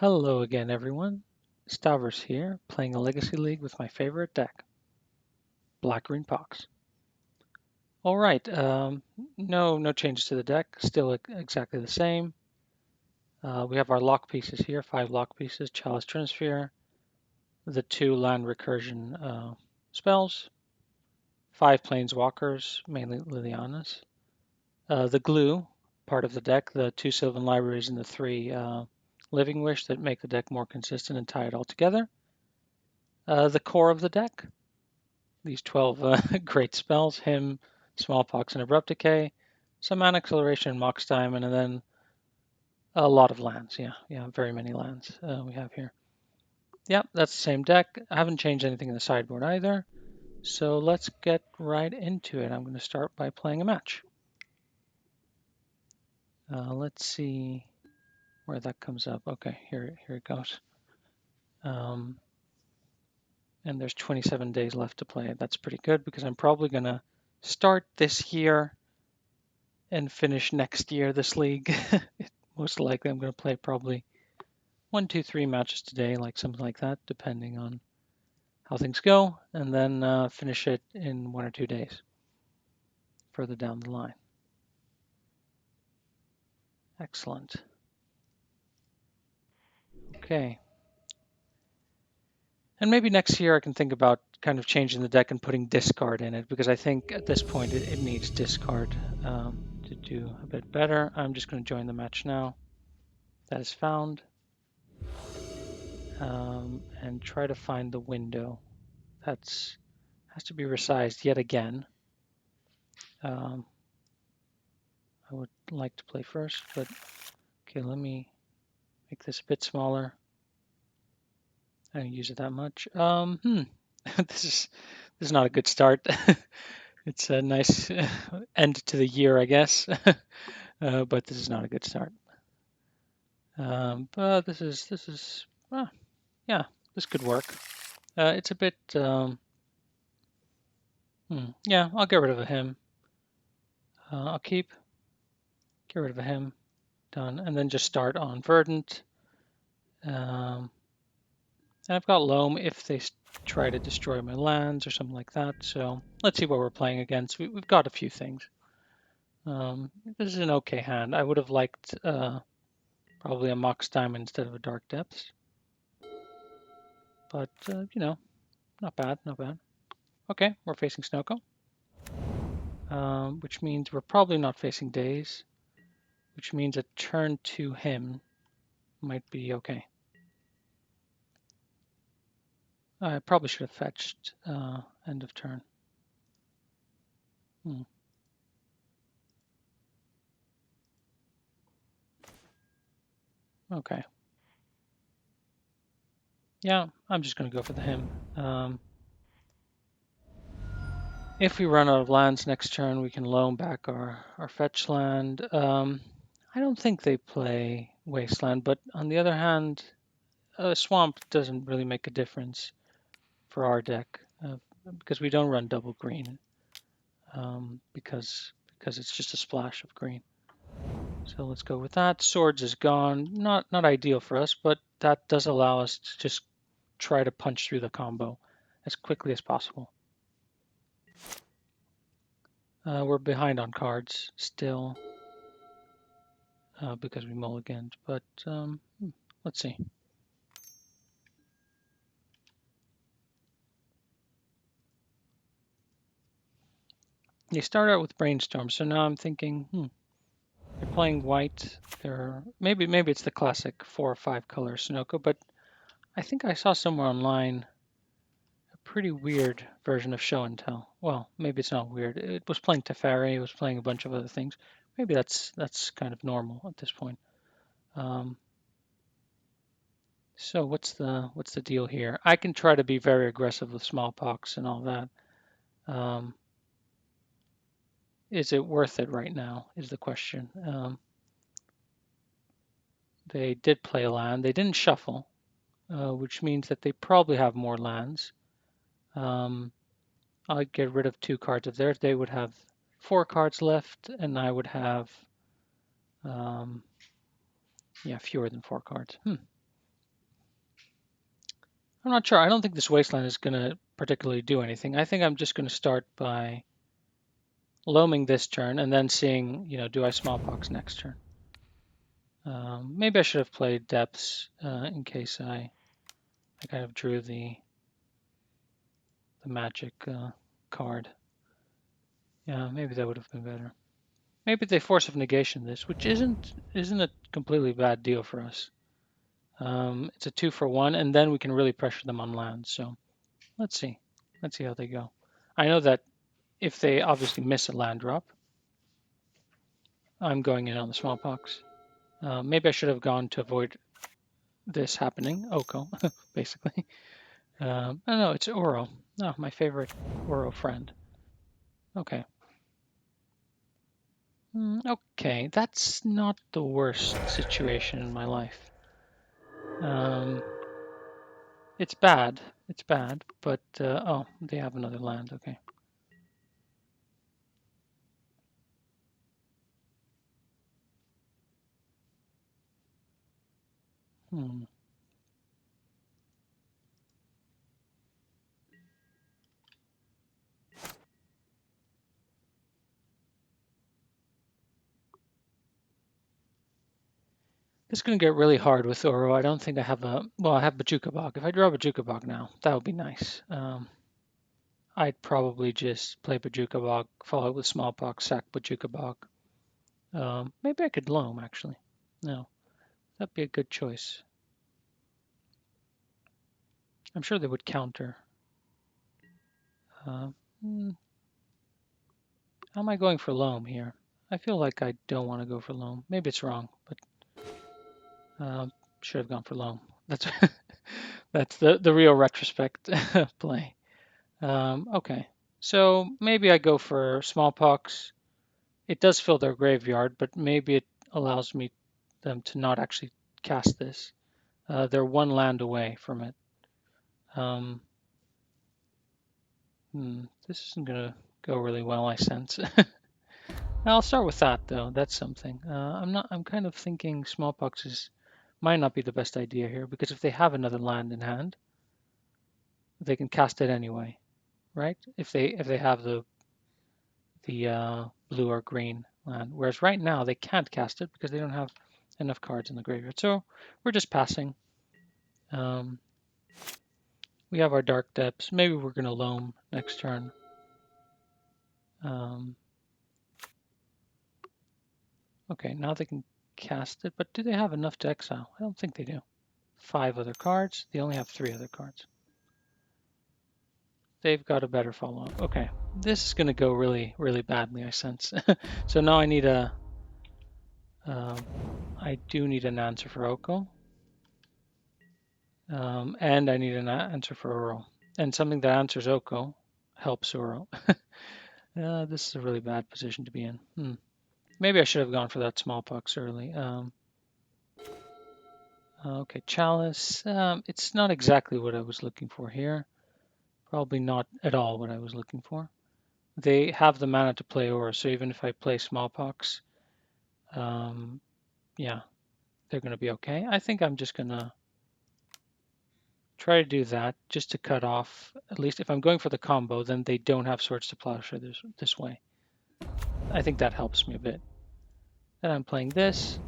Hello again, everyone. Stavros here, playing a Legacy League with my favorite deck, Black Green Pox. All right, no changes to the deck, still exactly the same. We have our lock pieces here, 5 lock pieces, Chalice Trinisphere, the 2 land recursion spells, 5 planeswalkers, mainly Lilianas, the glue part of the deck, the 2 Sylvan Libraries and the 3 Living Wish that make the deck more consistent and tie it all together. The core of the deck, these 12 great spells, Hymn, Smallpox, and Abrupt Decay, some Mana Acceleration and Mox Diamond, and then a lot of lands. Yeah, very many lands we have here. Yep, that's the same deck. I haven't changed anything in the sideboard either. So let's get right into it. I'm going to start by playing a match. Let's see where that comes up. Okay, here it goes. And there's 27 days left to play. That's pretty good because I'm probably going to start this year and finish next year this league. Most likely I'm going to play probably 1, 2, 3 matches today, like something like that, depending on how things go, and then finish it in 1 or 2 days further down the line. Excellent. Okay. And maybe next year I can think about kind of changing the deck and putting discard in it, because I think at this point it needs discard to do a bit better. I'm just going to join the match now. That is found. And try to find the window. That's has to be resized yet again. I would like to play first, but okay, let me make this a bit smaller. I don't use it that much. This is not a good start. It's a nice end to the year, I guess, but this is not a good start. But yeah, this could work. It's a bit yeah, I'll get rid of a him. I'll get rid of a him, done, and then just start on Verdant. And I've got Loam if they try to destroy my lands or something like that. So let's see what we're playing against. We've got a few things. This is an okay hand. I would have liked probably a Mox Diamond instead of a Dark Depths. But, not bad, not bad. Okay, we're facing Snowko. Which means we're probably not facing Daze. Which means a turn to him might be okay. I probably should have fetched end of turn. Okay. Yeah, I'm just going to go for the him. If we run out of lands next turn, we can loan back our fetch land. I don't think they play Wasteland, but on the other hand, Swamp doesn't really make a difference for our deck because we don't run double green because it's just a splash of green. So let's go with that. Swords is gone. Not ideal for us, but that does allow us to just try to punch through the combo as quickly as possible. We're behind on cards still because we mulliganed, but let's see. You start out with Brainstorm, so now I'm thinking, they're playing white. Maybe it's the classic 4 or 5 color Snowko, but I think I saw somewhere online a pretty weird version of Show and Tell. Well, maybe it's not weird. It was playing Teferi. It was playing a bunch of other things. Maybe that's kind of normal at this point. So what's the deal here? I can try to be very aggressive with Smallpox and all that. Is it worth it right now is the question. They did play a land. They didn't shuffle, which means that they probably have more lands. I'd get rid of 2 cards of theirs. They would have 4 cards left, and I would have, fewer than 4 cards. I'm not sure. I don't think this wasteland is going to particularly do anything. I think I'm just going to start by loaming this turn and then seeing, do I smallpox next turn. Maybe I should have played depths in case I kind of drew the magic card. Yeah, maybe that would have been better. Maybe they force of negation this, which isn't a completely bad deal for us. It's a 2-for-1, and then we can really pressure them on land. So let's see how they go. I know that if they obviously miss a land drop, I'm going in on the smallpox. Maybe I should have gone to avoid this happening. Oko, basically. Oh no, it's Oro. Oh, my favorite Oro friend. Okay. Okay, that's not the worst situation in my life. It's bad. It's bad, but oh, they have another land. Okay. Hmm. This is going to get really hard with Oro. I don't think I have a... Well, I have Bajuka Bog. If I draw Bajuka Bog now, that would be nice. I'd probably just play Bajuka Bog, follow it with Smallpox, sack Bajuka Bog. Maybe I could loam, actually. No, that'd be a good choice. I'm sure they would counter. How am I going for loam here? I feel like I don't want to go for loam. Maybe it's wrong, but should have gone for loam. That's that's the real retrospect play. Okay, so maybe I go for smallpox. It does fill their graveyard, but maybe it allows them to not actually cast this. They're one land away from it. This isn't gonna go really well, I sense. I'll start with that though. That's something. I'm kind of thinking smallpox might not be the best idea here because if they have another land in hand, they can cast it anyway, right? If they have the blue or green land, whereas right now they can't cast it because they don't have enough cards in the graveyard. So we're just passing. We have our dark depths. Maybe we're gonna loam next turn. Okay, now they can cast it, but do they have enough to exile? I don't think they do. 5 other cards. They only have 3 other cards. They've got a better follow-up. Okay, this is going to go really, really badly, I sense. So now I need I do need an answer for Oko. And I need an answer for Uro. And something that answers Oko helps Uro. This is a really bad position to be in. Maybe I should have gone for that smallpox early. Okay, Chalice. It's not exactly what I was looking for here. Probably not at all what I was looking for. They have the mana to play Aura, so even if I play Smallpox, yeah, they're going to be okay. I think I'm just going to try to do that just to cut off, at least if I'm going for the combo, then they don't have Swords to Plowshare this way. I think that helps me a bit. Then I'm playing this,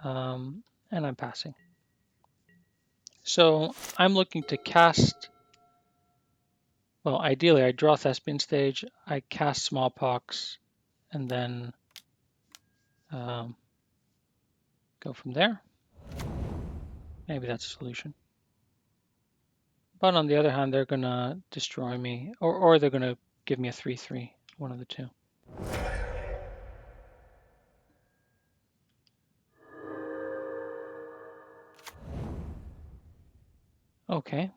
and I'm passing. So I'm looking to cast, well, ideally I draw Thespian Stage, I cast Smallpox, and then go from there. Maybe that's a solution. But on the other hand, they're going to destroy me, or they're going to give me a 3/3, one of the two. Okay,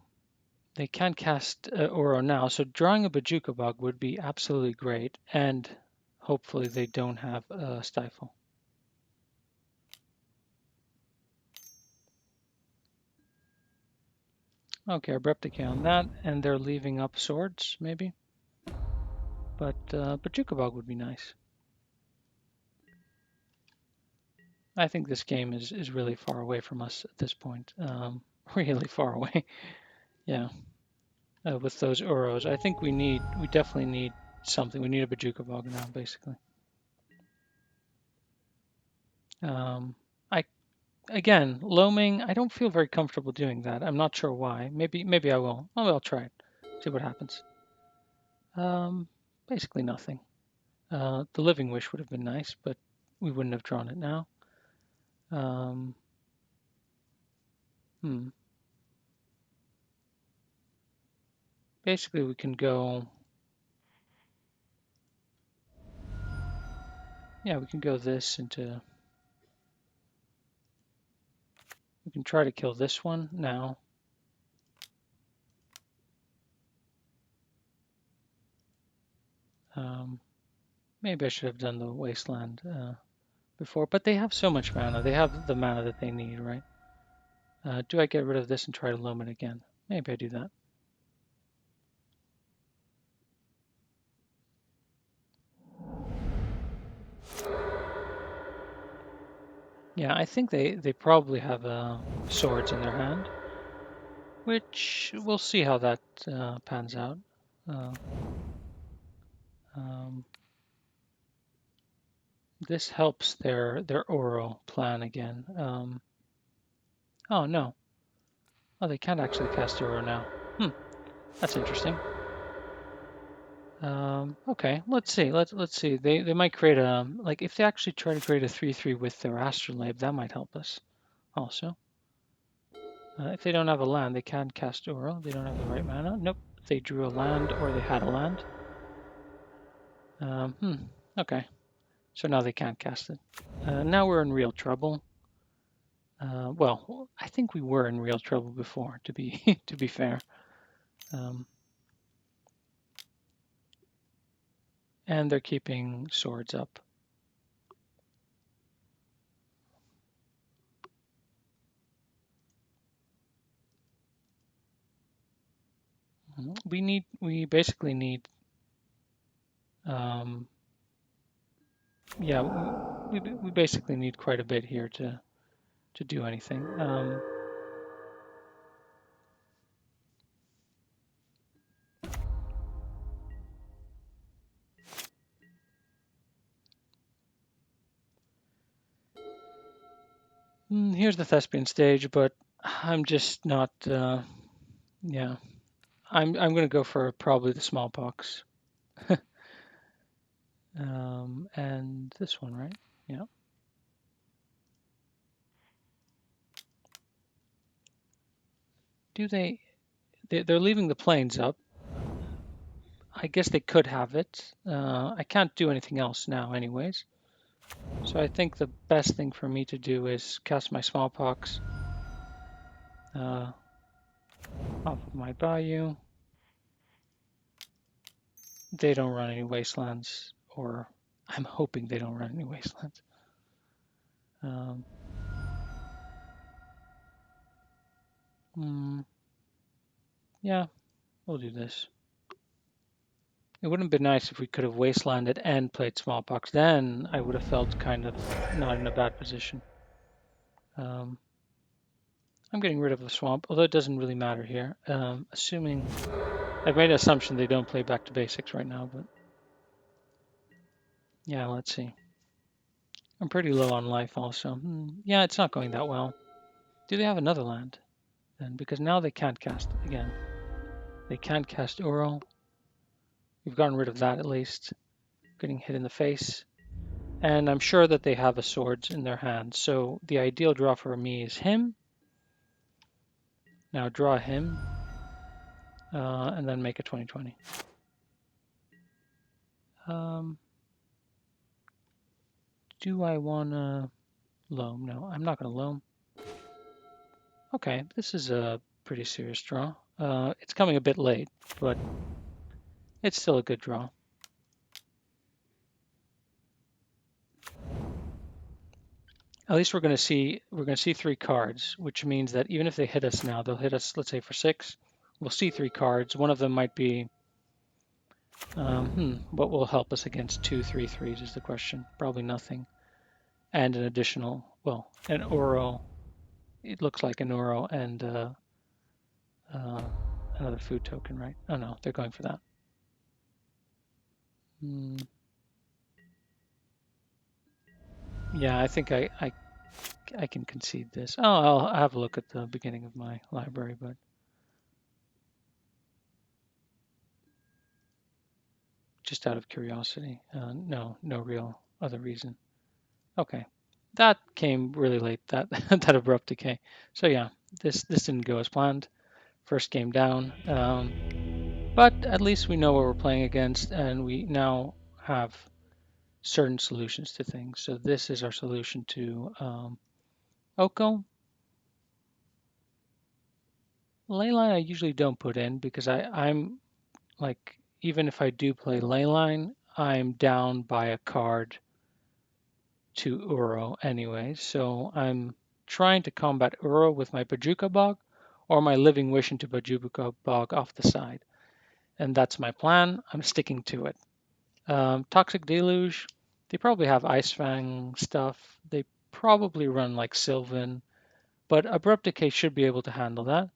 they can cast Oro now, so drawing a Bajuka Bug would be absolutely great, and hopefully they don't have a Stifle. Okay, Abrupt Decay on that, and they're leaving up Swords, maybe? But Bajuka Bug would be nice. I think this game is really far away from us at this point. really far away. Yeah, with those Uros. I think we definitely need something. We need a Bajuka Bog now, basically. I Again, loaming, I don't feel very comfortable doing that. I'm not sure why. Maybe I will. Maybe I'll try it. See what happens. Basically nothing. The Living Wish would have been nice, but we wouldn't have drawn it now. Um, hmm. Basically, we can go. Yeah, we can go this into. We can try to kill this one now. Maybe I should have done the Wasteland before, but they have so much mana. They have the mana that they need, right? Do I get rid of this and try to loam it again? Maybe I do that. Yeah, I think they probably have swords in their hand, which we'll see how that pans out. Um, this helps their Oro plan again. Oh no, oh they can't actually cast Oro now. That's interesting. Okay, let's see. Let's see. They might create a like if they actually try to create a 3/3 with their Astrolabe, that might help us also. If they don't have a land, they can cast Uro. They don't have the right mana. Nope. They drew a land or they had a land. Okay. So now they can't cast it. Now we're in real trouble. Well, I think we were in real trouble before, to be to be fair. And they're keeping swords up. We basically need, yeah, we basically need quite a bit here to do anything. Here's the Thespian stage, but I'm just not, yeah. I'm going to go for probably the smallpox. And this one, right? Yeah. Do they're leaving the planes up. I guess they could have it. I can't do anything else now anyways. So I think the best thing for me to do is cast my smallpox off of my bayou. They don't run any wastelands, or I'm hoping they don't run any wastelands. Yeah, we'll do this. It wouldn't have been nice if we could have wastelanded and played smallpox. Then I would have felt kind of not in a bad position. I'm getting rid of the swamp, although it doesn't really matter here. Assuming I've made an assumption they don't play back to basics right now, but yeah, let's see. I'm pretty low on life also. Yeah, it's not going that well. Do they have another land? Then because now they can't cast it again. They can't cast Uro. We've gotten rid of that at least. Getting hit in the face. And I'm sure that they have a swords in their hand. So the ideal draw for me is him. Now draw him. And then make a 20/20. Do I want to loam? No, I'm not going to loam. Okay, this is a pretty serious draw. It's coming a bit late, but it's still a good draw. At least we're going to see 3 cards, which means that even if they hit us now, they'll hit us, let's say, for 6. We'll see 3 cards. One of them might be, what will help us against 2 3/3s is the question. Probably nothing. And an additional, well, an Oro it looks like an Uro and another food token, right? Oh no, they're going for that. Yeah, I think I can concede this. Oh, I'll have a look at the beginning of my library, but just out of curiosity. No real other reason. Okay, that came really late. That that abrupt decay. So yeah, this didn't go as planned. First game down, but at least we know what we're playing against, and we now have certain solutions to things. So this is our solution to Oko. Leyline I usually don't put in because I'm like, even if I do play Leyline, I'm down by a card to Uro anyway. So I'm trying to combat Uro with my Bajuka Bog or my Living Wish into Bajuka Bog off the side. And that's my plan. I'm sticking to it. Toxic Deluge, they probably have Ice Fang stuff. They probably run like Sylvan, but Abrupt Decay should be able to handle that.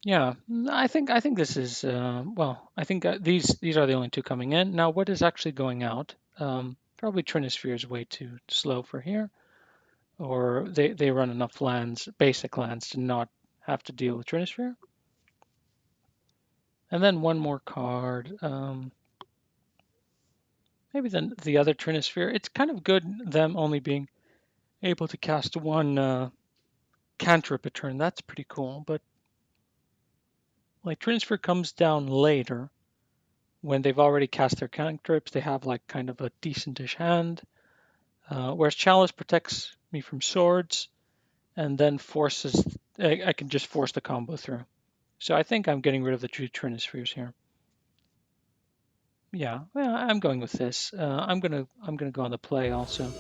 Yeah, I think this is well. I think these are the only two coming in. Now, what is actually going out? Probably Trinisphere is way too slow for here, or they run enough lands, basic lands, to not have to deal with Trinisphere. And then one more card. Maybe then the other Trinisphere. It's kind of good them only being able to cast one cantrip a turn. That's pretty cool. But like Trinisphere comes down later when they've already cast their cantrips. They have like kind of a decentish hand. Whereas Chalice protects me from swords and then forces. I can just force the combo through. So I think I'm getting rid of the two Trinispheres here. Yeah, well, I'm going with this. I'm gonna go on the play also,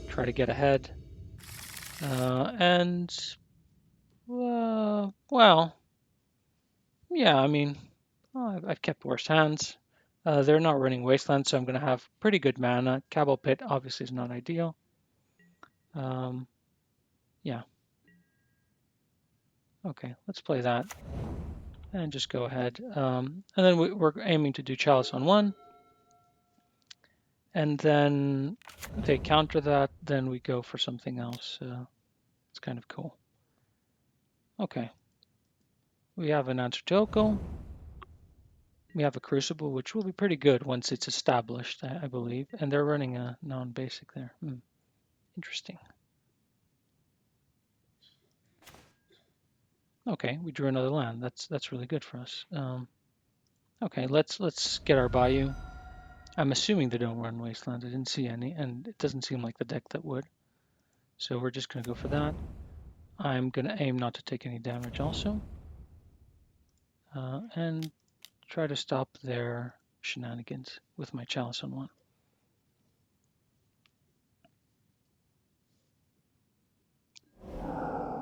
try to get ahead. And well, yeah, I mean, I've kept worse hands. They're not running Wasteland, so I'm going to have pretty good mana. Cabal Pit obviously is not ideal. Yeah. Okay, let's play that and just go ahead. And then we're aiming to do Chalice on one. And then they counter that, then we go for something else. It's kind of cool. Okay. We have an answer to Oko. We have a Crucible, which will be pretty good once it's established, I believe. And they're running a non-basic there. Interesting. Okay, we drew another land. That's really good for us. Okay, let's get our Bayou. I'm assuming they don't run Wasteland. I didn't see any, and it doesn't seem like the deck that would. So we're just going to go for that. I'm going to aim not to take any damage also. And try to stop their shenanigans with my Chalice on one.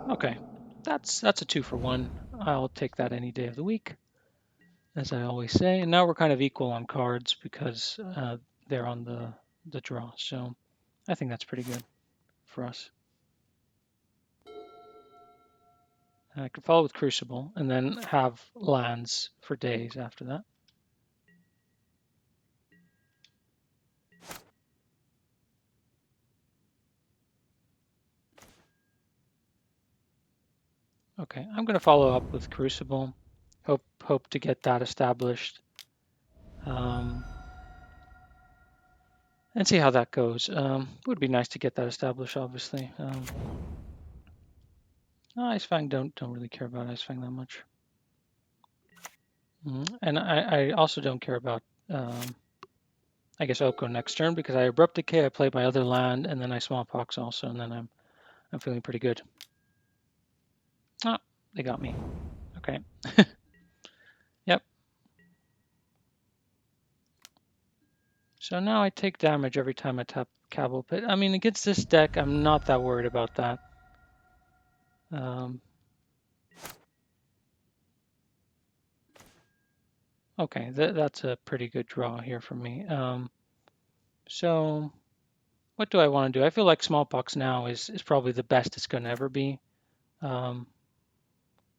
Okay, that's a 2-for-1. I'll take that any day of the week, as I always say. And now we're kind of equal on cards because they're on the draw. So I think that's pretty good for us. I can follow with Crucible and then have lands for days after that. Okay, I'm going to follow up with Crucible. Hope to get that established. And see how that goes. Would be nice to get that established, obviously. Ice Fang don't really care about Ice Fang that much. And I also don't care about, I guess, Oko next turn because I Abrupt Decay, I play my other land, and then I Smallpox also, and then I'm feeling pretty good. Oh, they got me. Okay. Yep. So now I take damage every time I tap Cabal Pit. I mean, against this deck, I'm not that worried about that. Okay, that's a pretty good draw here for me. So what do I want to do? I feel like smallpox now is probably the best it's going to ever be.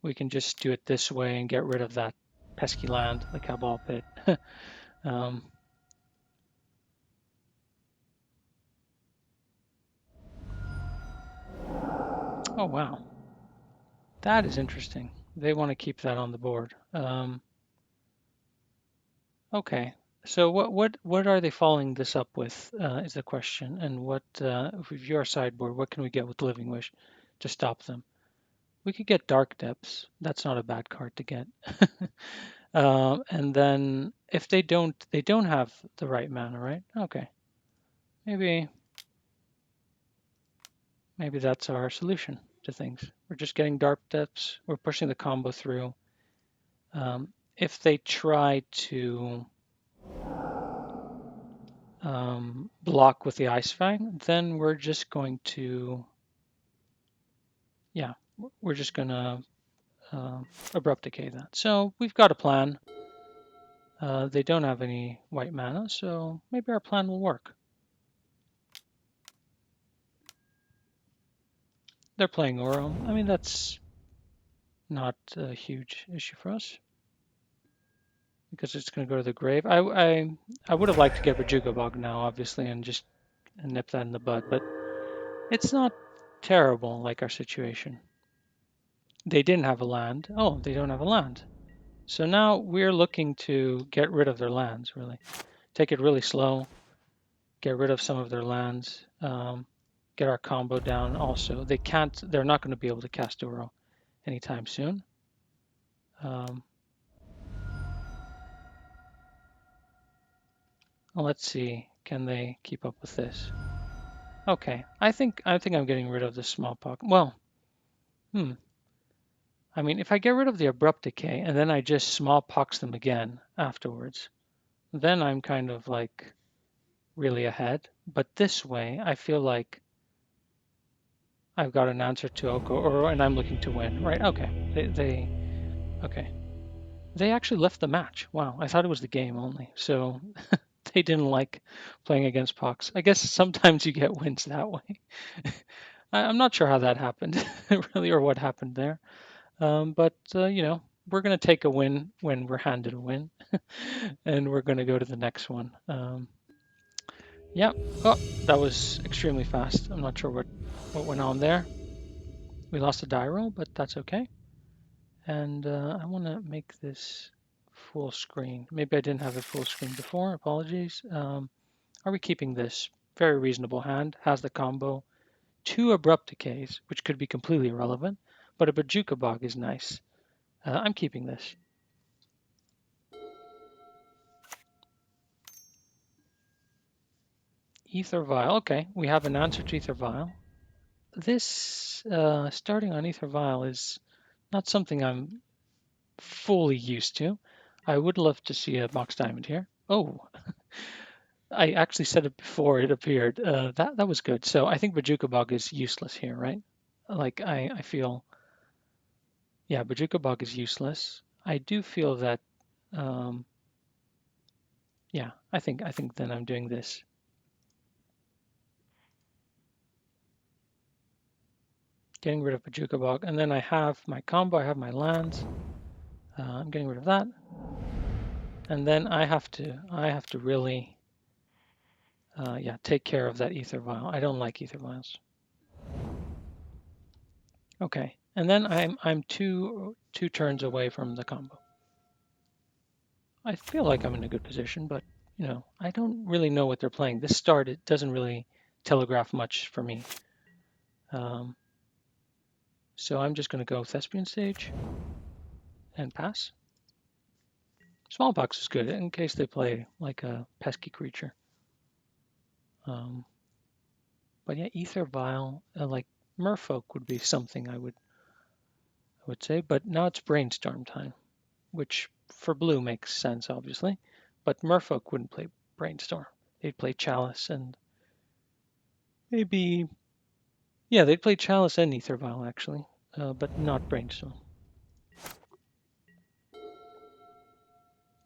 We can just do it this way and get rid of that pesky land, the Cabal Pit. um, oh, wow. That is interesting. They want to keep that on the board. Okay. So what are they following this up with is the question. And what if we view our sideboard, what can we get with Living Wish to stop them? We could get Dark Depths. That's not a bad card to get. And then if they don't have the right mana, right? Okay. Maybe that's our solution to things. We're just getting Dark Depths. We're pushing the combo through. If they try to block with the Ice Fang, then we're just going to, yeah, we're just going to Abrupt Decay that. So we've got a plan. They don't have any white mana, so maybe our plan will work. They're playing Oro. I mean, that's not a huge issue for us because it's going to go to the grave. I would have liked to get Bajuga Bog now, obviously, and just nip that in the bud, but it's not terrible like our situation. They didn't have a land. Oh, they don't have a land. So now we're looking to get rid of their lands, really. Take it really slow, get rid of some of their lands, get our combo down also. They're not going to be able to cast Oro anytime soon. Well, let's see, can they keep up with this? Okay, I think I'm getting rid of the smallpox. Well, I mean, if I get rid of the Abrupt Decay and then I just smallpox them again afterwards, then I'm kind of like really ahead. But this way, I feel like I've got an answer to Oko, and I'm looking to win, right? Okay, okay. They actually left the match. Wow, I thought it was the game only. So they didn't like playing against Pox. I guess sometimes you get wins that way. I'm not sure how that happened, really, or what happened there. But you know, we're going to take a win when we're handed a win, and we're going to go to the next one. Yeah. Oh, that was extremely fast. I'm not sure what went on there. We lost a die roll, but that's okay. And I want to make this full screen. Maybe I didn't have it full screen before. Apologies. Are we keeping this? Very reasonable hand. Has the combo. 2 Abrupt Decays, which could be completely irrelevant, but a Bajuka Bog is nice. I'm keeping this. Ether Vial. Okay, we have an answer to Ether Vial. This starting on Ether Vial is not something I'm fully used to. I would love to see a Box Diamond here. Oh, I actually said it before it appeared. That was good. So I think Bajuka Bog is useless here, right? Like I feel, yeah, Bajuka Bog is useless. I do feel that, yeah, I think then I'm doing this. Getting rid of Bajuka Bog, and then I have my combo. I have my lands. I'm getting rid of that, and then I have to really, yeah, take care of that Ether Vial. I don't like Ether Vials. Okay, and then I'm two turns away from the combo. I feel like I'm in a good position, but you know, I don't really know what they're playing. This start, it doesn't really telegraph much for me. So I'm just going to go Thespian Stage and pass. Smallpox is good in case they play like a pesky creature. But yeah, Ether Vial, like Merfolk would be something I would say. But now it's Brainstorm time, which for blue makes sense, obviously. But Merfolk wouldn't play Brainstorm. They'd play Chalice and maybe, yeah, they'd play Chalice and Ether Vial actually, but not Brainstorm.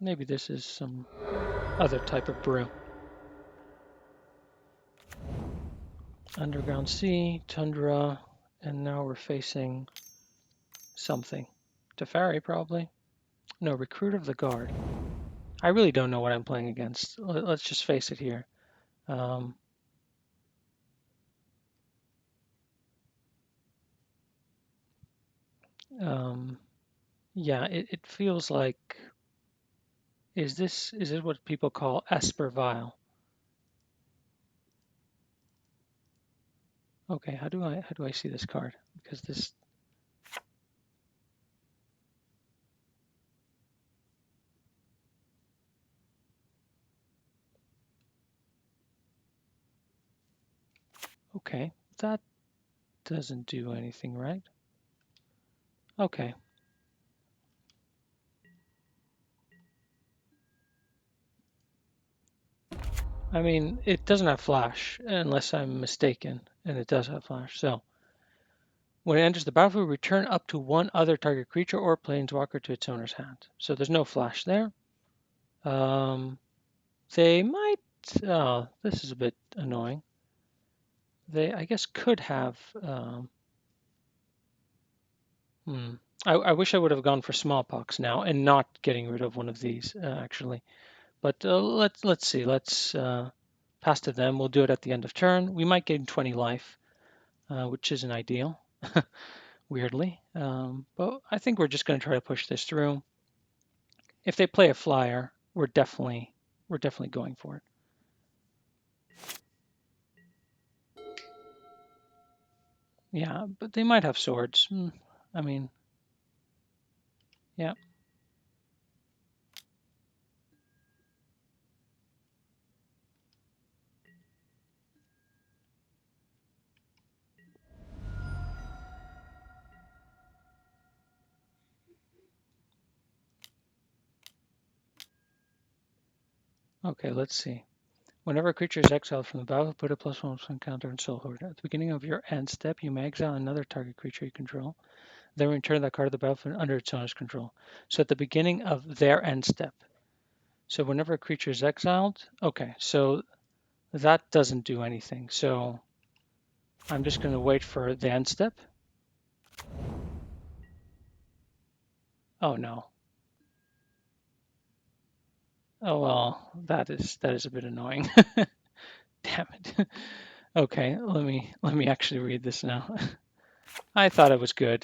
Maybe this is some other type of brew. Underground Sea, Tundra, and now we're facing something. Teferi, probably. No, Recruit of the Guard. I really don't know what I'm playing against. Let's just face it here. Um, um, yeah, it feels like, is this what people call Esper Vial? Okay, how do I see this card? Because this, okay, that doesn't do anything, right? Okay. I mean, it doesn't have flash unless I'm mistaken, and it does have flash. So when it enters the battlefield, return up to one other target creature or planeswalker to its owner's hand. So there's no flash there. They might. Oh, this is a bit annoying. They, I guess, could have. Hmm. I wish I would have gone for smallpox now and not getting rid of one of these actually. But let's see. Let's pass to them. We'll do it at the end of turn. We might gain 20 life, which isn't ideal, weirdly. But I think we're just going to try to push this through. If they play a flyer, we're definitely going for it. Yeah, but they might have swords. I mean, yeah. Okay, let's see. Whenever a creature is exiled from the battle, put a +1/+1 counter on Soul Horde. At the beginning of your end step, you may exile another target creature you control. Then return that card to the battlefield under its owner's control. So at the beginning of their end step. So whenever a creature is exiled, okay, so that doesn't do anything. So I'm just going to wait for the end step. Oh no. Oh well, that is a bit annoying. Damn it. Okay, let me actually read this now. I thought it was good.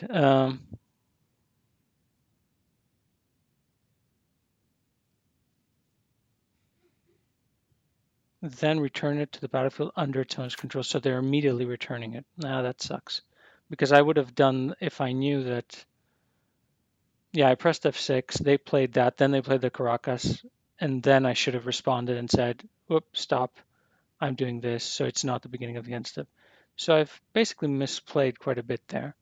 Then return it to the battlefield under its owner's control. So they're immediately returning it. Now that sucks. Because I would have done if I knew that. Yeah, I pressed F6. They played that. Then they played the Caracas. And then I should have responded and said, whoop, stop. I'm doing this. So it's not the beginning of the end step. So I've basically misplayed quite a bit there.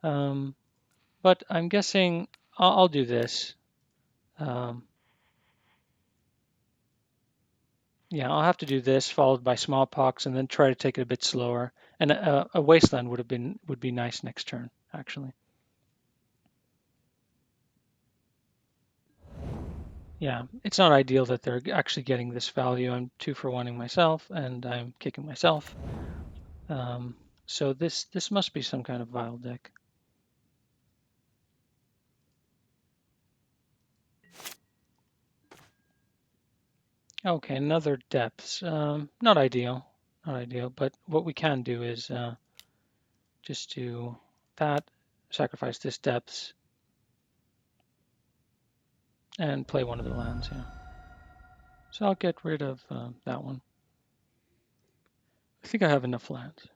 But I'm guessing I'll do this. Um, Yeah, I'll have to do this followed by smallpox and then try to take it a bit slower. And a wasteland would be nice next turn, actually. Yeah, it's not ideal that they're actually getting this value. I'm 2-for-1ing myself, and I'm kicking myself. So this must be some kind of vile deck. Okay, another depths. Not ideal, But what we can do is just do that, sacrifice this depths, and play one of the lands. Yeah. So I'll get rid of that one. I think I have enough lands.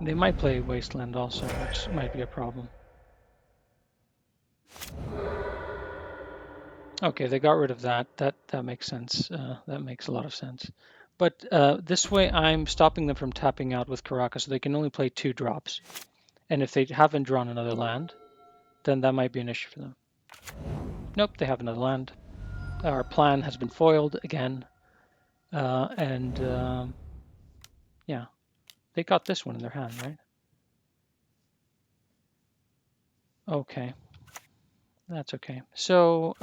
They might play Wasteland also, which might be a problem. Okay, they got rid of that. That makes sense. That makes a lot of sense. But this way, I'm stopping them from tapping out with Caracas, so they can only play 2 drops. And if they haven't drawn another land, then that might be an issue for them. Nope, they have another land. Our plan has been foiled again. Yeah, they got this one in their hand, right? Okay, that's okay. So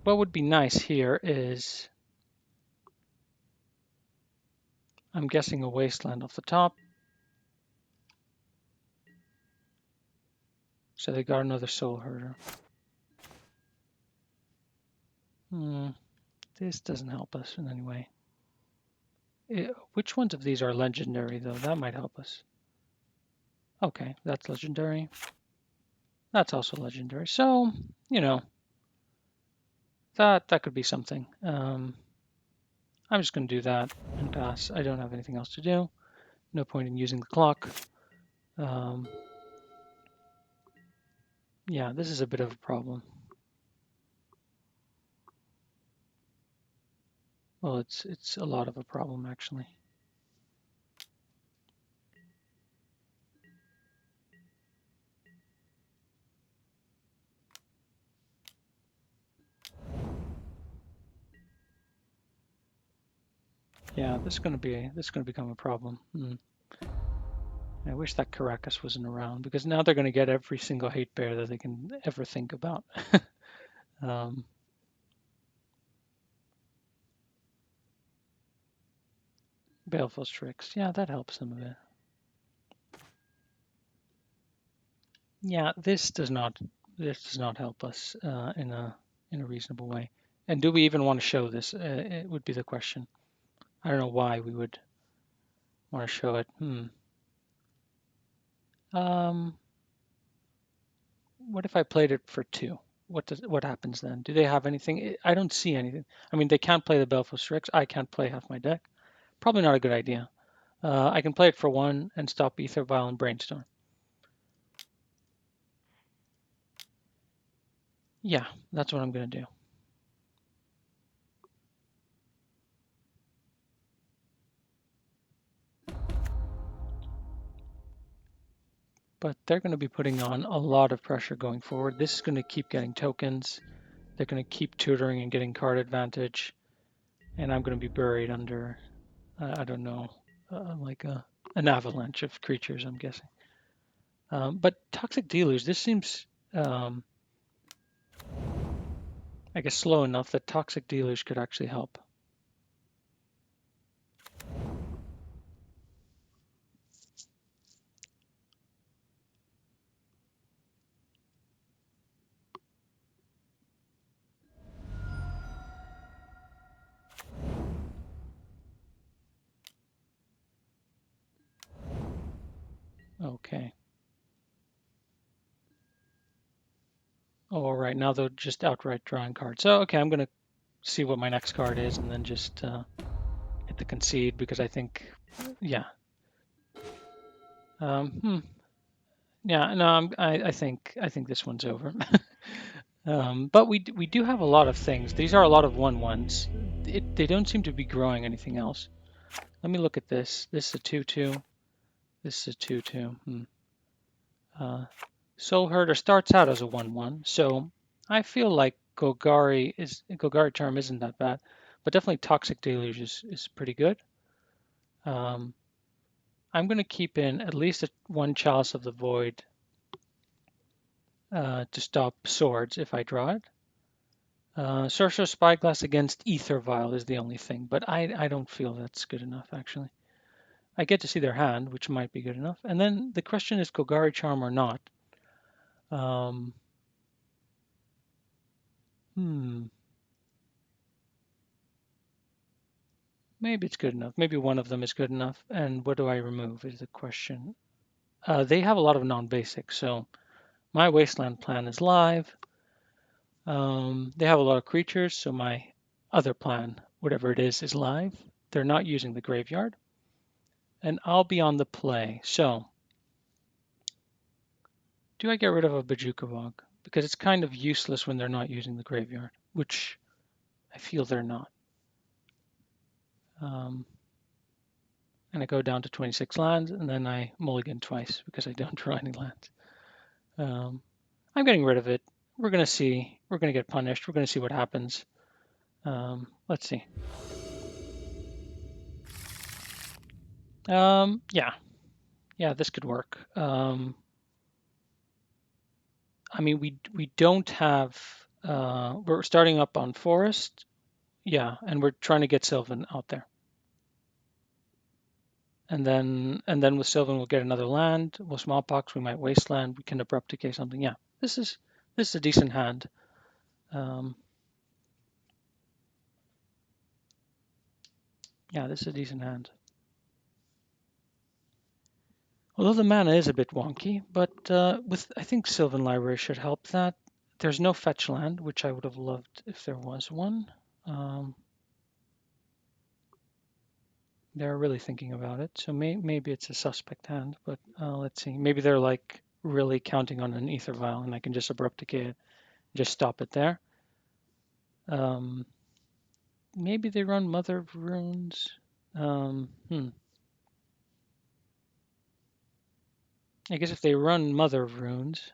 what would be nice here is I'm guessing a wasteland off the top. So they got another soul herder. This doesn't help us in any way. Which ones of these are legendary, though? That might help us. Okay, that's legendary. That's also legendary. So, you know, that could be something. I'm just going to do that and pass. I don't have anything else to do. No point in using the clock. Yeah, this is a bit of a problem. Well, it's a lot of a problem, actually. Yeah, this is going to become a problem. I wish that Caracas wasn't around, because now they're going to get every single hate bear that they can ever think about. Baleful tricks. Yeah, that helps them a bit. Yeah, this does not help us in a reasonable way. And do we even want to show this? It would be the question. I don't know why we would want to show it. What if I played it for 2? What happens then? Do they have anything? I don't see anything. I mean, they can't play the Baleful Strix. I can't play half my deck. Probably not a good idea. I can play it for 1 and stop Ether Vial and Brainstorm. Yeah, that's what I'm going to do. But they're going to be putting on a lot of pressure going forward. This is going to keep getting tokens. They're going to keep tutoring and getting card advantage. And I'm going to be buried under, I don't know, like an avalanche of creatures, I'm guessing. But Toxic Deluge, this seems, I guess, slow enough that Toxic Deluge could actually help. Okay. Oh, all right. Now they're just outright drawing cards. So, okay, I'm going to see what my next card is and then just hit the concede because I think, yeah. Yeah, no, I think this one's over. But we do have a lot of things. These are a lot of 1/1s. They don't seem to be growing anything else. Let me look at this. This is a 2/2. This is a 2/2. Soul Herder starts out as a 1/1, so I feel like Golgari Charm isn't that bad, but definitely Toxic Deluge is pretty good. I'm going to keep in at least one Chalice of the Void to stop swords if I draw it. Sorcerer Spyglass against Ether Vial is the only thing, but I don't feel that's good enough, actually. I get to see their hand, which might be good enough. And then the question is Golgari Charm or not. Maybe it's good enough. Maybe one of them is good enough. And what do I remove is the question. They have a lot of non-basics, so my Wasteland plan is live. They have a lot of creatures, so my other plan, whatever it is live. They're not using the graveyard. And I'll be on the play. So, do I get rid of a Bajuka Bog? Because it's kind of useless when they're not using the graveyard, which I feel they're not. And I go down to 26 lands, and then I mulligan twice because I don't draw any lands. I'm getting rid of it. We're going to see. We're going to get punished. We're going to see what happens. Let's see. Yeah. Yeah, this could work. I mean, we don't have... we're starting up on Forest. Yeah, and we're trying to get Sylvan out there. And then with Sylvan we'll get another land. With Smallpox we might Wasteland. We can Abrupt Decay something. Yeah, this is a decent hand. Yeah, this is a decent hand. Although the mana is a bit wonky, but with I think Sylvan Library should help that. There's no fetch land, which I would have loved if there was one. They're really thinking about it, so maybe it's a suspect hand, but let's see. Maybe they're like really counting on an Ether Vial, and I can just Abrupt Decay it, just stop it there. Maybe they run Mother of Runes. I guess if they run Mother of Runes,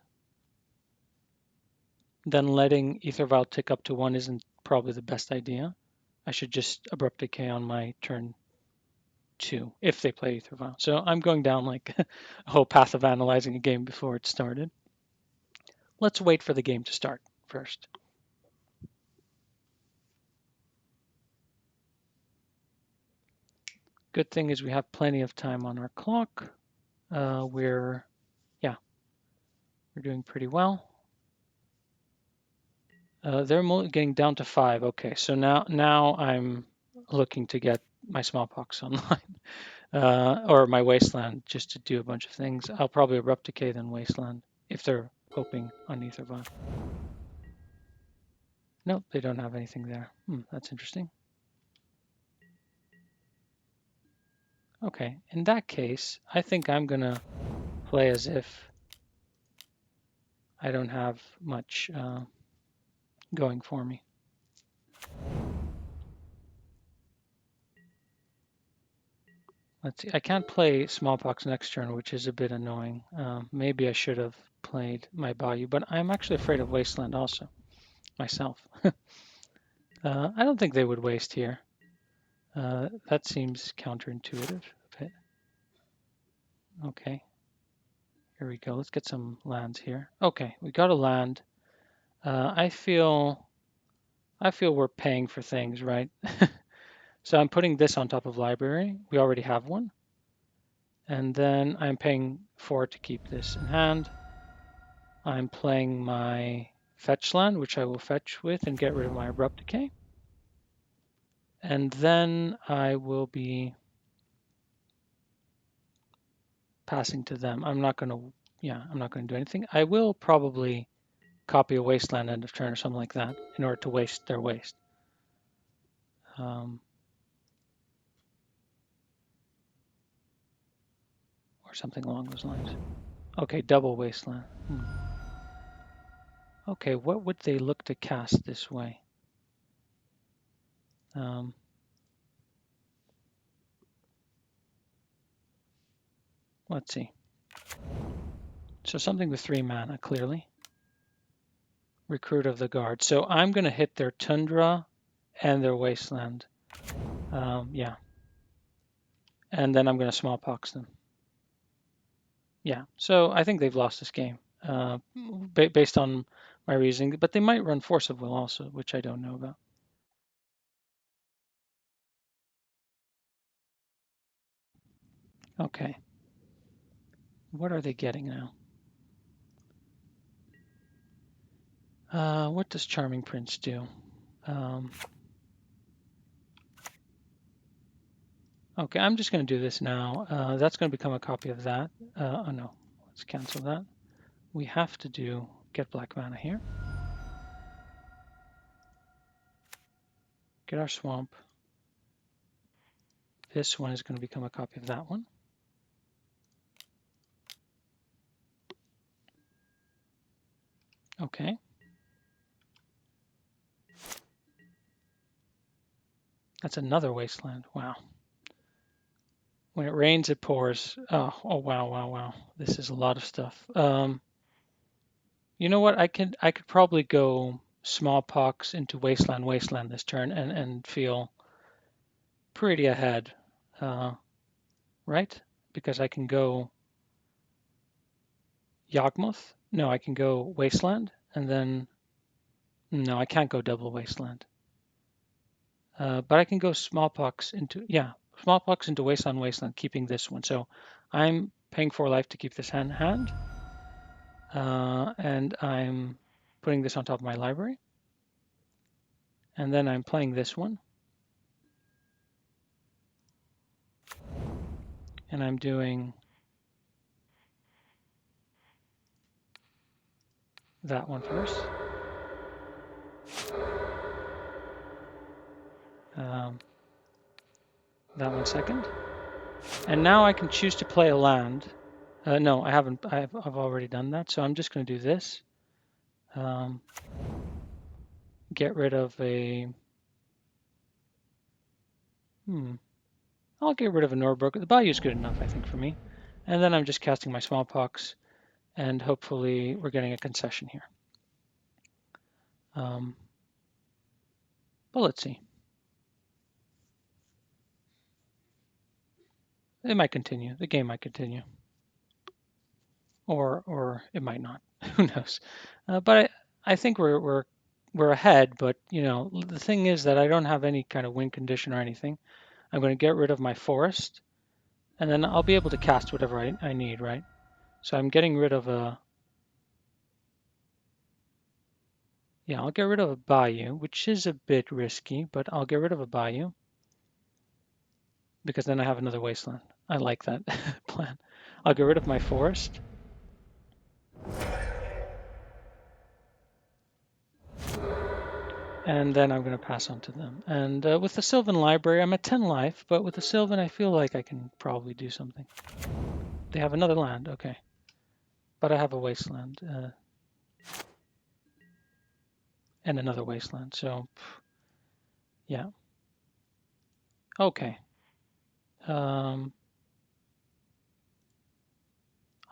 then letting Ether Vial tick up to 1 isn't probably the best idea. I should just Abrupt Decay on my turn 2 if they play Ether Vial. So I'm going down like a whole path of analyzing a game before it started. Let's wait for the game to start first. Good thing is we have plenty of time on our clock. We're doing pretty well. They're getting down to 5. Okay, so now I'm looking to get my Smallpox online or my Wasteland just to do a bunch of things. I'll probably Abrupt Decay then Wasteland if they're hoping on Ether Vial. Nope, they don't have anything there. That's interesting. Okay, in that case, I think I'm gonna play as if I don't have much going for me. Let's see. I can't play Smallpox next turn, which is a bit annoying. Maybe I should have played my Bayou, but I'm actually afraid of Wasteland also, myself. I don't think they would waste here. That seems counterintuitive a bit. Okay. Here we go. Let's get some lands here. Okay, we got a land. I feel we're paying for things, right? So I'm putting this on top of library. We already have one. And then I'm paying 4 to keep this in hand. I'm playing my fetch land, which I will fetch with and get rid of my Abrupt Decay. And then I will be passing to them. I'm not going to do anything. I will probably copy a Wasteland end of turn or something like that in order to waste their waste. Or something along those lines. Okay, double Wasteland. Okay, what would they look to cast this way? Let's see. So something with 3 mana, clearly. Recruit of the Guard. So I'm going to hit their Tundra and their Wasteland. Yeah. And then I'm going to Smallpox them. Yeah. So I think they've lost this game based on my reasoning. But they might run Force of Will also, which I don't know about. Okay. What are they getting now? What does Charming Prince do? Okay, I'm just going to do this now. That's going to become a copy of that. Oh no, let's cancel that. We have to get black mana here. Get our swamp. This one is going to become a copy of that one. Okay. That's another Wasteland. Wow. When it rains, it pours. Oh wow, wow, wow. This is a lot of stuff. You know what? I could probably go Smallpox into Wasteland this turn and feel pretty ahead, right? Because I can go Yawgmoth. No, I can go Wasteland, and then no, I can't go double Wasteland. But I can go Smallpox into smallpox into wasteland, keeping this one. So I'm paying 4 life to keep this hand, and I'm putting this on top of my library. And then I'm playing this one. And I'm doing that one first. That one second. And now I can choose to play a land. No, I haven't. I've already done that. So I'm just going to do this. Get rid of a. I'll get rid of a Norbrook. The Bayou is good enough, I think, for me. And then I'm just casting my smallpox, and hopefully we're getting a concession here. But let's see. It might continue. The game might continue, or it might not. Who knows? But I think we're ahead. But you know, the thing is that I don't have any kind of win condition or anything. I'm going to get rid of my forest, and then I'll be able to cast whatever I need, right? So I'm getting rid of a. Yeah, I'll get rid of a Bayou, which is a bit risky, but I'll get rid of a Bayou because then I have another wasteland. I like that plan. I'll get rid of my forest. And then I'm going to pass on to them. And with the Sylvan Library, I'm at 10 life, but with the Sylvan, I feel like I can probably do something. They have another land, okay. But I have a wasteland. And another wasteland, so yeah. Okay.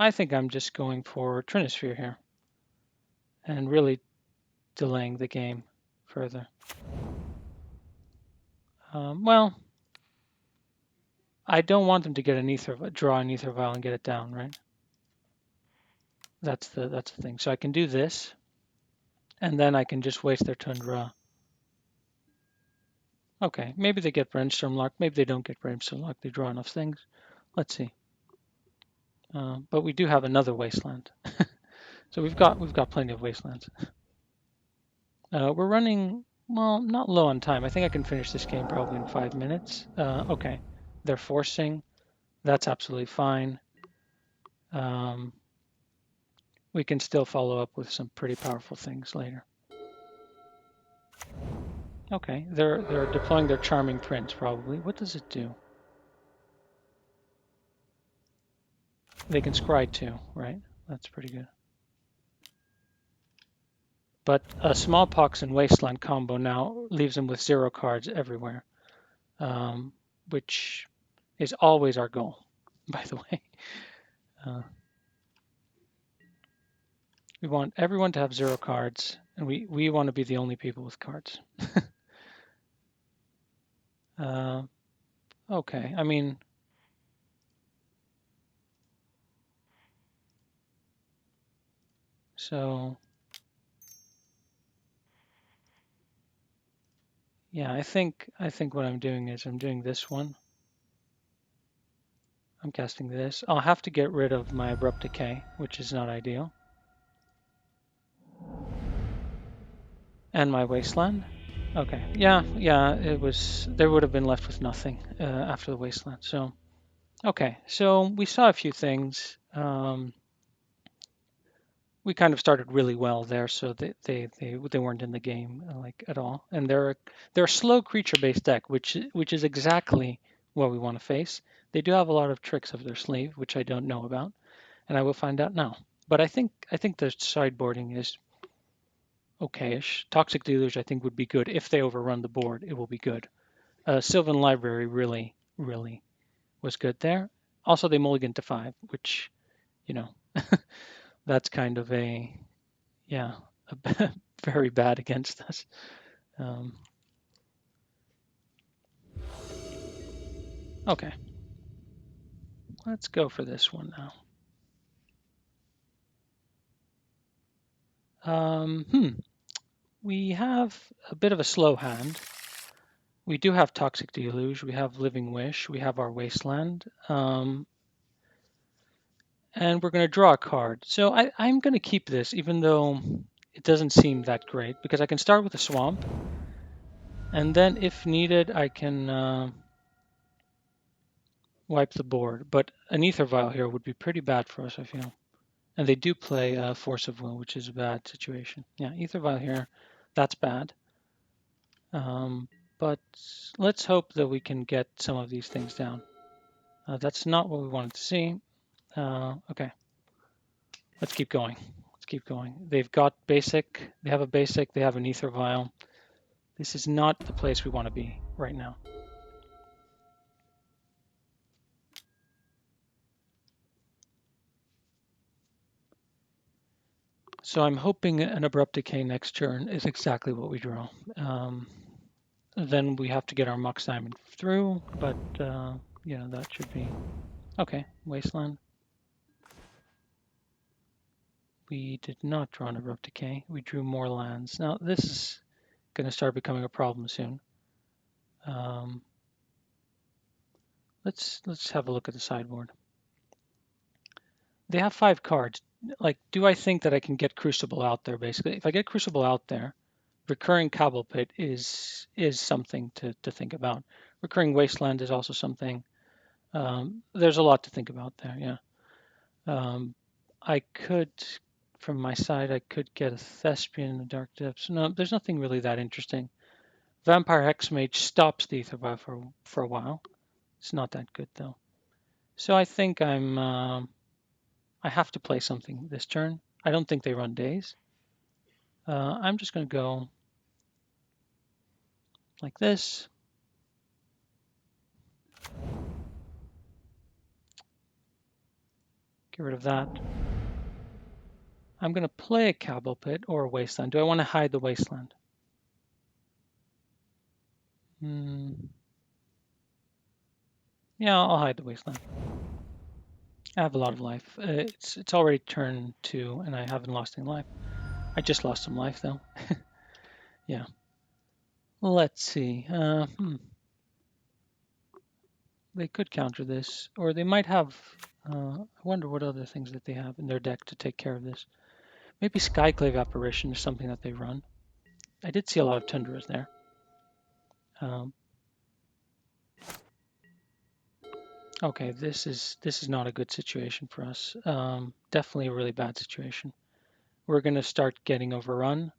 I think I'm just going for Trinisphere here and really delaying the game further. Well, I don't want them to get draw an Ether Vial and get it down, right? That's the thing. So I can do this, and then I can just waste their turn draw. Okay, maybe they get Brainstorm Lock. Maybe they don't get Brainstorm Lock. They draw enough things. Let's see. But we do have another wasteland, so we've got plenty of wastelands. We're running, well, not low on time. I think I can finish this game probably in 5 minutes. Okay, they're forcing. That's absolutely fine. We can still follow up with some pretty powerful things later. Okay, they're deploying their Charming Prince probably. What does it do? They can scry too, right? That's pretty good. But a Smallpox and Wasteland combo now leaves them with 0 cards everywhere, which is always our goal, by the way. We want everyone to have 0 cards, and we want to be the only people with cards. Okay, I mean, so yeah, I think what I'm doing is I'm doing this one. I'm casting this. I'll have to get rid of my Abrupt Decay, which is not ideal. And my Wasteland. Okay, yeah, it was, they would have been left with nothing after the Wasteland. So, okay, so we saw a few things. We kind of started really well there, so they weren't in the game like at all. And they're a slow creature-based deck, which is exactly what we want to face. They do have a lot of tricks up their sleeve, which I don't know about, and I will find out now. But I think the sideboarding is okay-ish. Toxic Deluge I think would be good if they overrun the board. It will be good. Sylvan Library really was good there. Also, they mulligan to 5, which, you know, that's kind of a very bad against us. Okay, let's go for this one now. We have a bit of a slow hand. We do have Toxic Deluge, we have Living Wish, we have our Wasteland, and we're going to draw a card. So I'm going to keep this, even though it doesn't seem that great, because I can start with a Swamp, and then if needed, I can wipe the board. But an Ether Vial here would be pretty bad for us, I feel. And they do play Force of Will, which is a bad situation. Yeah, Ether Vial here, that's bad. But let's hope that we can get some of these things down. That's not what we wanted to see. Okay, let's keep going. Let's keep going. They've got basic. They have a basic. They have an Ether Vial. This is not the place we want to be right now. So I'm hoping an Abrupt Decay next turn is exactly what we draw. Then we have to get our Mox Diamond through, but yeah, that should be okay. Wasteland. We did not draw an Abrupt Decay. We drew more lands. Now this is going to start becoming a problem soon. Let's have a look at the sideboard. They have 5 cards. Like, do I think that I can get Crucible out there? Basically, if I get Crucible out there, recurring Cabal Pit is something to think about. Recurring Wasteland is also something. There's a lot to think about there. Yeah. I could, from my side, I could get a Thespian in the Dark Depths. No, there's nothing really that interesting. Vampire Hexmage stops the Ether Vial for a while. It's not that good though. So I think I have to play something this turn. I don't think they run days. I'm just going to go like this. Get rid of that. I'm going to play a Cabal Pit or a Wasteland. Do I want to hide the Wasteland? Yeah, I'll hide the Wasteland. I have a lot of life. It's already turn 2, and I haven't lost any life. I just lost some life, though. Yeah. Let's see. They could counter this, or they might have... I wonder what other things that they have in their deck to take care of this. Maybe Skyclave Apparition is something that they run. I did see a lot of Tundras there. Okay, this is not a good situation for us. Definitely a really bad situation. We're going to start getting overrun.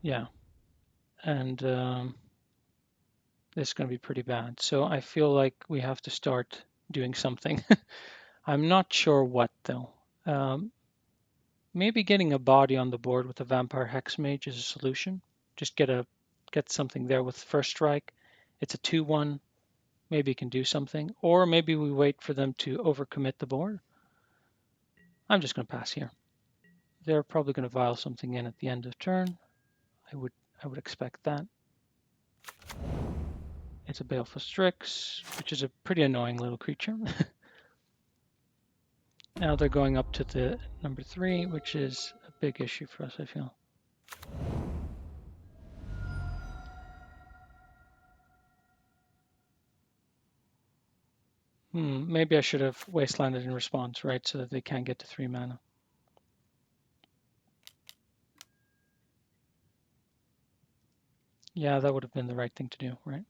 Yeah, and this is going to be pretty bad. So I feel like we have to start doing something. I'm not sure what though. Maybe getting a body on the board with a Vampire Hexmage is a solution. Just get something there with first strike. It's a 2/1. Maybe you can do something. Or maybe we wait for them to overcommit the board. I'm just going to pass here. They're probably going to vial something in at the end of turn. I would expect that. It's a Baleful Strix, which is a pretty annoying little creature. Now they're going up to the number 3, which is a big issue for us, I feel. Maybe I should have Wastelanded in response, right, so that they can't get to 3 mana. Yeah, that would have been the right thing to do, right?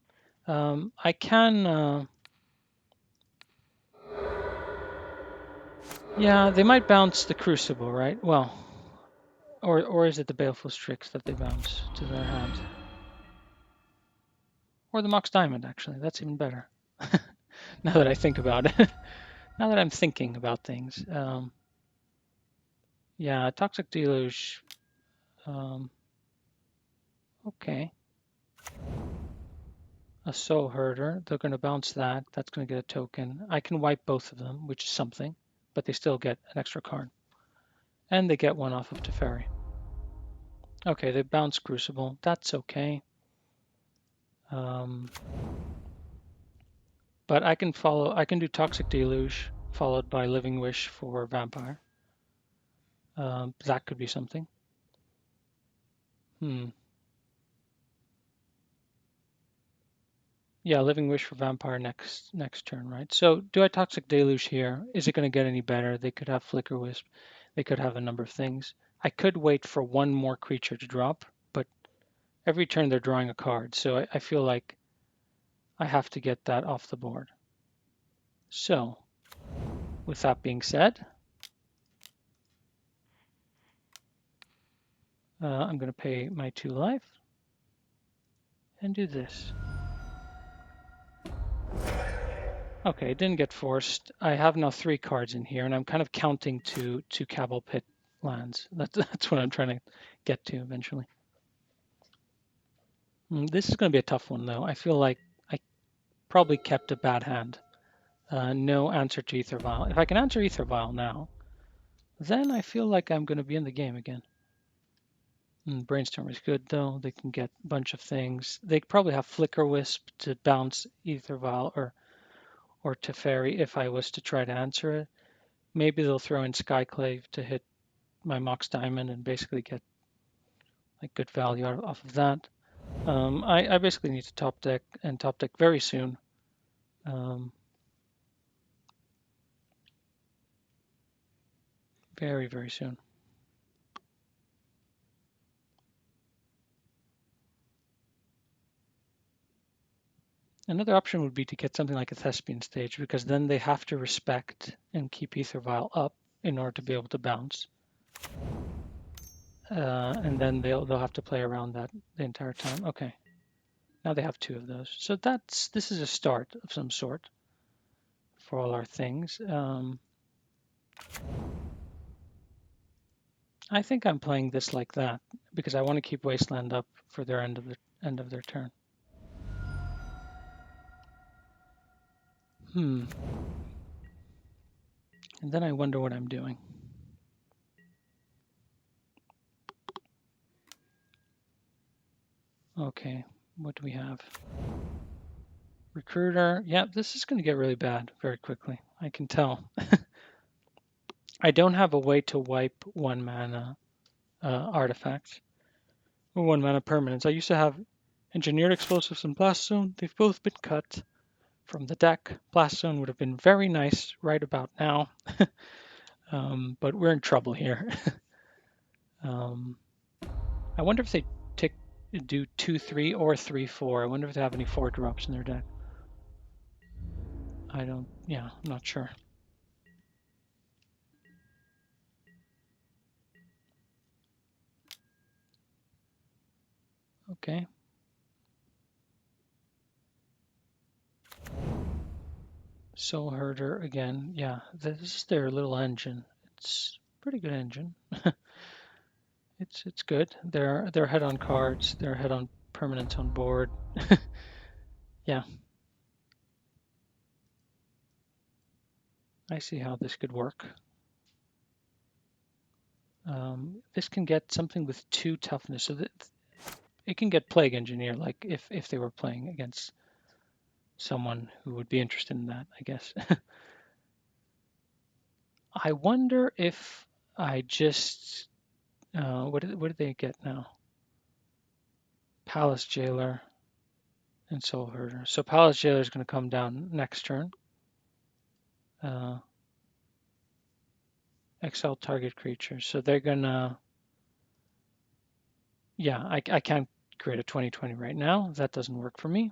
I can... yeah, they might bounce the Crucible, right? Well, or is it the Baleful Strix that they bounce to their hand? Or the Mox Diamond, actually. That's even better. Now that I think about it. Now that I'm thinking about things. Yeah, Toxic Deluge. Okay. A Soul Herder. They're going to bounce that. That's going to get a token. I can wipe both of them, which is something. But they still get an extra card. And they get one off of Teferi. Okay, they bounce Crucible. That's okay. But I can do Toxic Deluge, followed by Living Wish for Vampire. That could be something. Yeah, Living Wish for Vampire next turn, right? So do I Toxic Deluge here? Is it going to get any better? They could have Flicker Wisp. They could have a number of things. I could wait for one more creature to drop, but every turn they're drawing a card, so I feel like I have to get that off the board. So, with that being said, I'm going to pay my 2 life and do this. Okay, it didn't get forced. I have now 3 cards in here, and I'm kind of counting to Cabal Pit lands. That's what I'm trying to get to eventually. This is going to be a tough one, though. I feel like I probably kept a bad hand. No answer to Ether Vial. If I can answer Ether Vial now, then I feel like I'm going to be in the game again. Brainstorm is good, though. They can get a bunch of things. They probably have Flicker Wisp to bounce Ether Vial or Teferi if I was to try to answer it. Maybe they'll throw in Skyclave to hit my Mox Diamond and basically get like good value off of that. I basically need to top deck very soon. Very, very soon. Another option would be to get something like a Thespian Stage, because then they have to respect and keep Ether Vial up in order to be able to bounce. And then they'll have to play around that the entire time. Okay. Now they have 2 of those. So this is a start of some sort for all our things. I think I'm playing this like that because I want to keep Wasteland up for their end of their turn. And then I wonder what I'm doing. Okay, what do we have? Recruiter. Yeah, this is going to get really bad very quickly. I can tell. I don't have a way to wipe 1 mana artifacts or 1 mana permanents. I used to have Engineered Explosives and Blast Zone. They've both been cut from the deck. Blast Zone would have been very nice right about now, but we're in trouble here. I wonder if they do 2/3 or 3/4. I wonder if they have any 4 drops in their deck. I'm not sure. Okay. Soul Herder again. Yeah, this is their little engine. It's a pretty good engine. It's good. They're ahead on cards. They're ahead on permanents on board. Yeah. I see how this could work. This can get something with 2 toughness, so that it can get Plague Engineer, like if they were playing against someone who would be interested in that, I guess. I wonder if I just what did they get now? Palace Jailer and Soul Herder. So Palace Jailer is going to come down next turn. Exile target creature. So they're gonna. Yeah, I can't create a 20/20 right now. That doesn't work for me.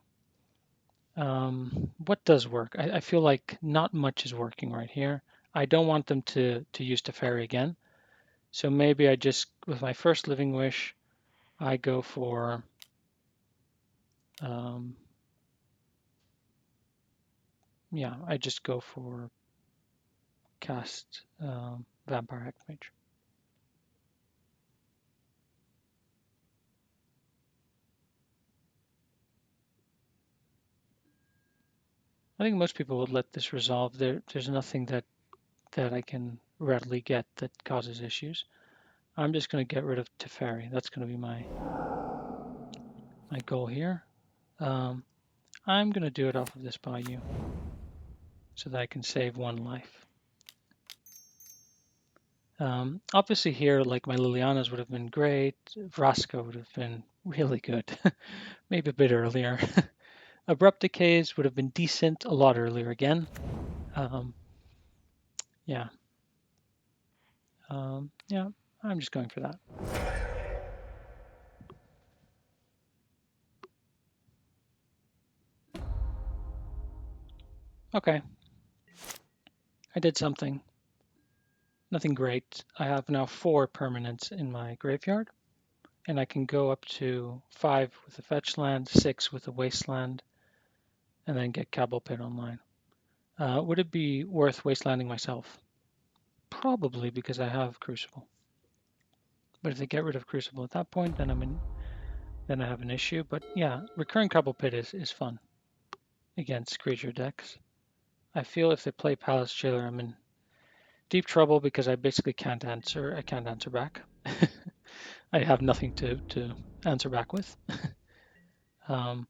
What does work? I feel like not much is working right here. I don't want them to use Teferi again. So maybe I just, with my first Living Wish, I go for I just go for cast Vampire Archmage. I think most people would let this resolve. There's nothing that I can readily get that causes issues. I'm just going to get rid of Teferi. That's going to be my goal here. I'm going to do it off of this Bayou so that I can save 1 life. Obviously here, like my Lilianas would have been great. Vraska would have been really good, maybe a bit earlier. Abrupt Decays would have been decent a lot earlier again. Yeah. Yeah, I'm just going for that. Okay. I did something. Nothing great. I have now 4 permanents in my graveyard, and I can go up to 5 with a fetch land, 6 with a wasteland, and then get Cabal Pit online. Would it be worth wastelanding myself? Probably, because I have Crucible. But if they get rid of Crucible at that point, then I have an issue. But yeah, recurring Cabal Pit is fun against creature decks. I feel if they play Palace Jailer, I'm in deep trouble because I basically can't answer. I can't answer back. I have nothing to answer back with. um,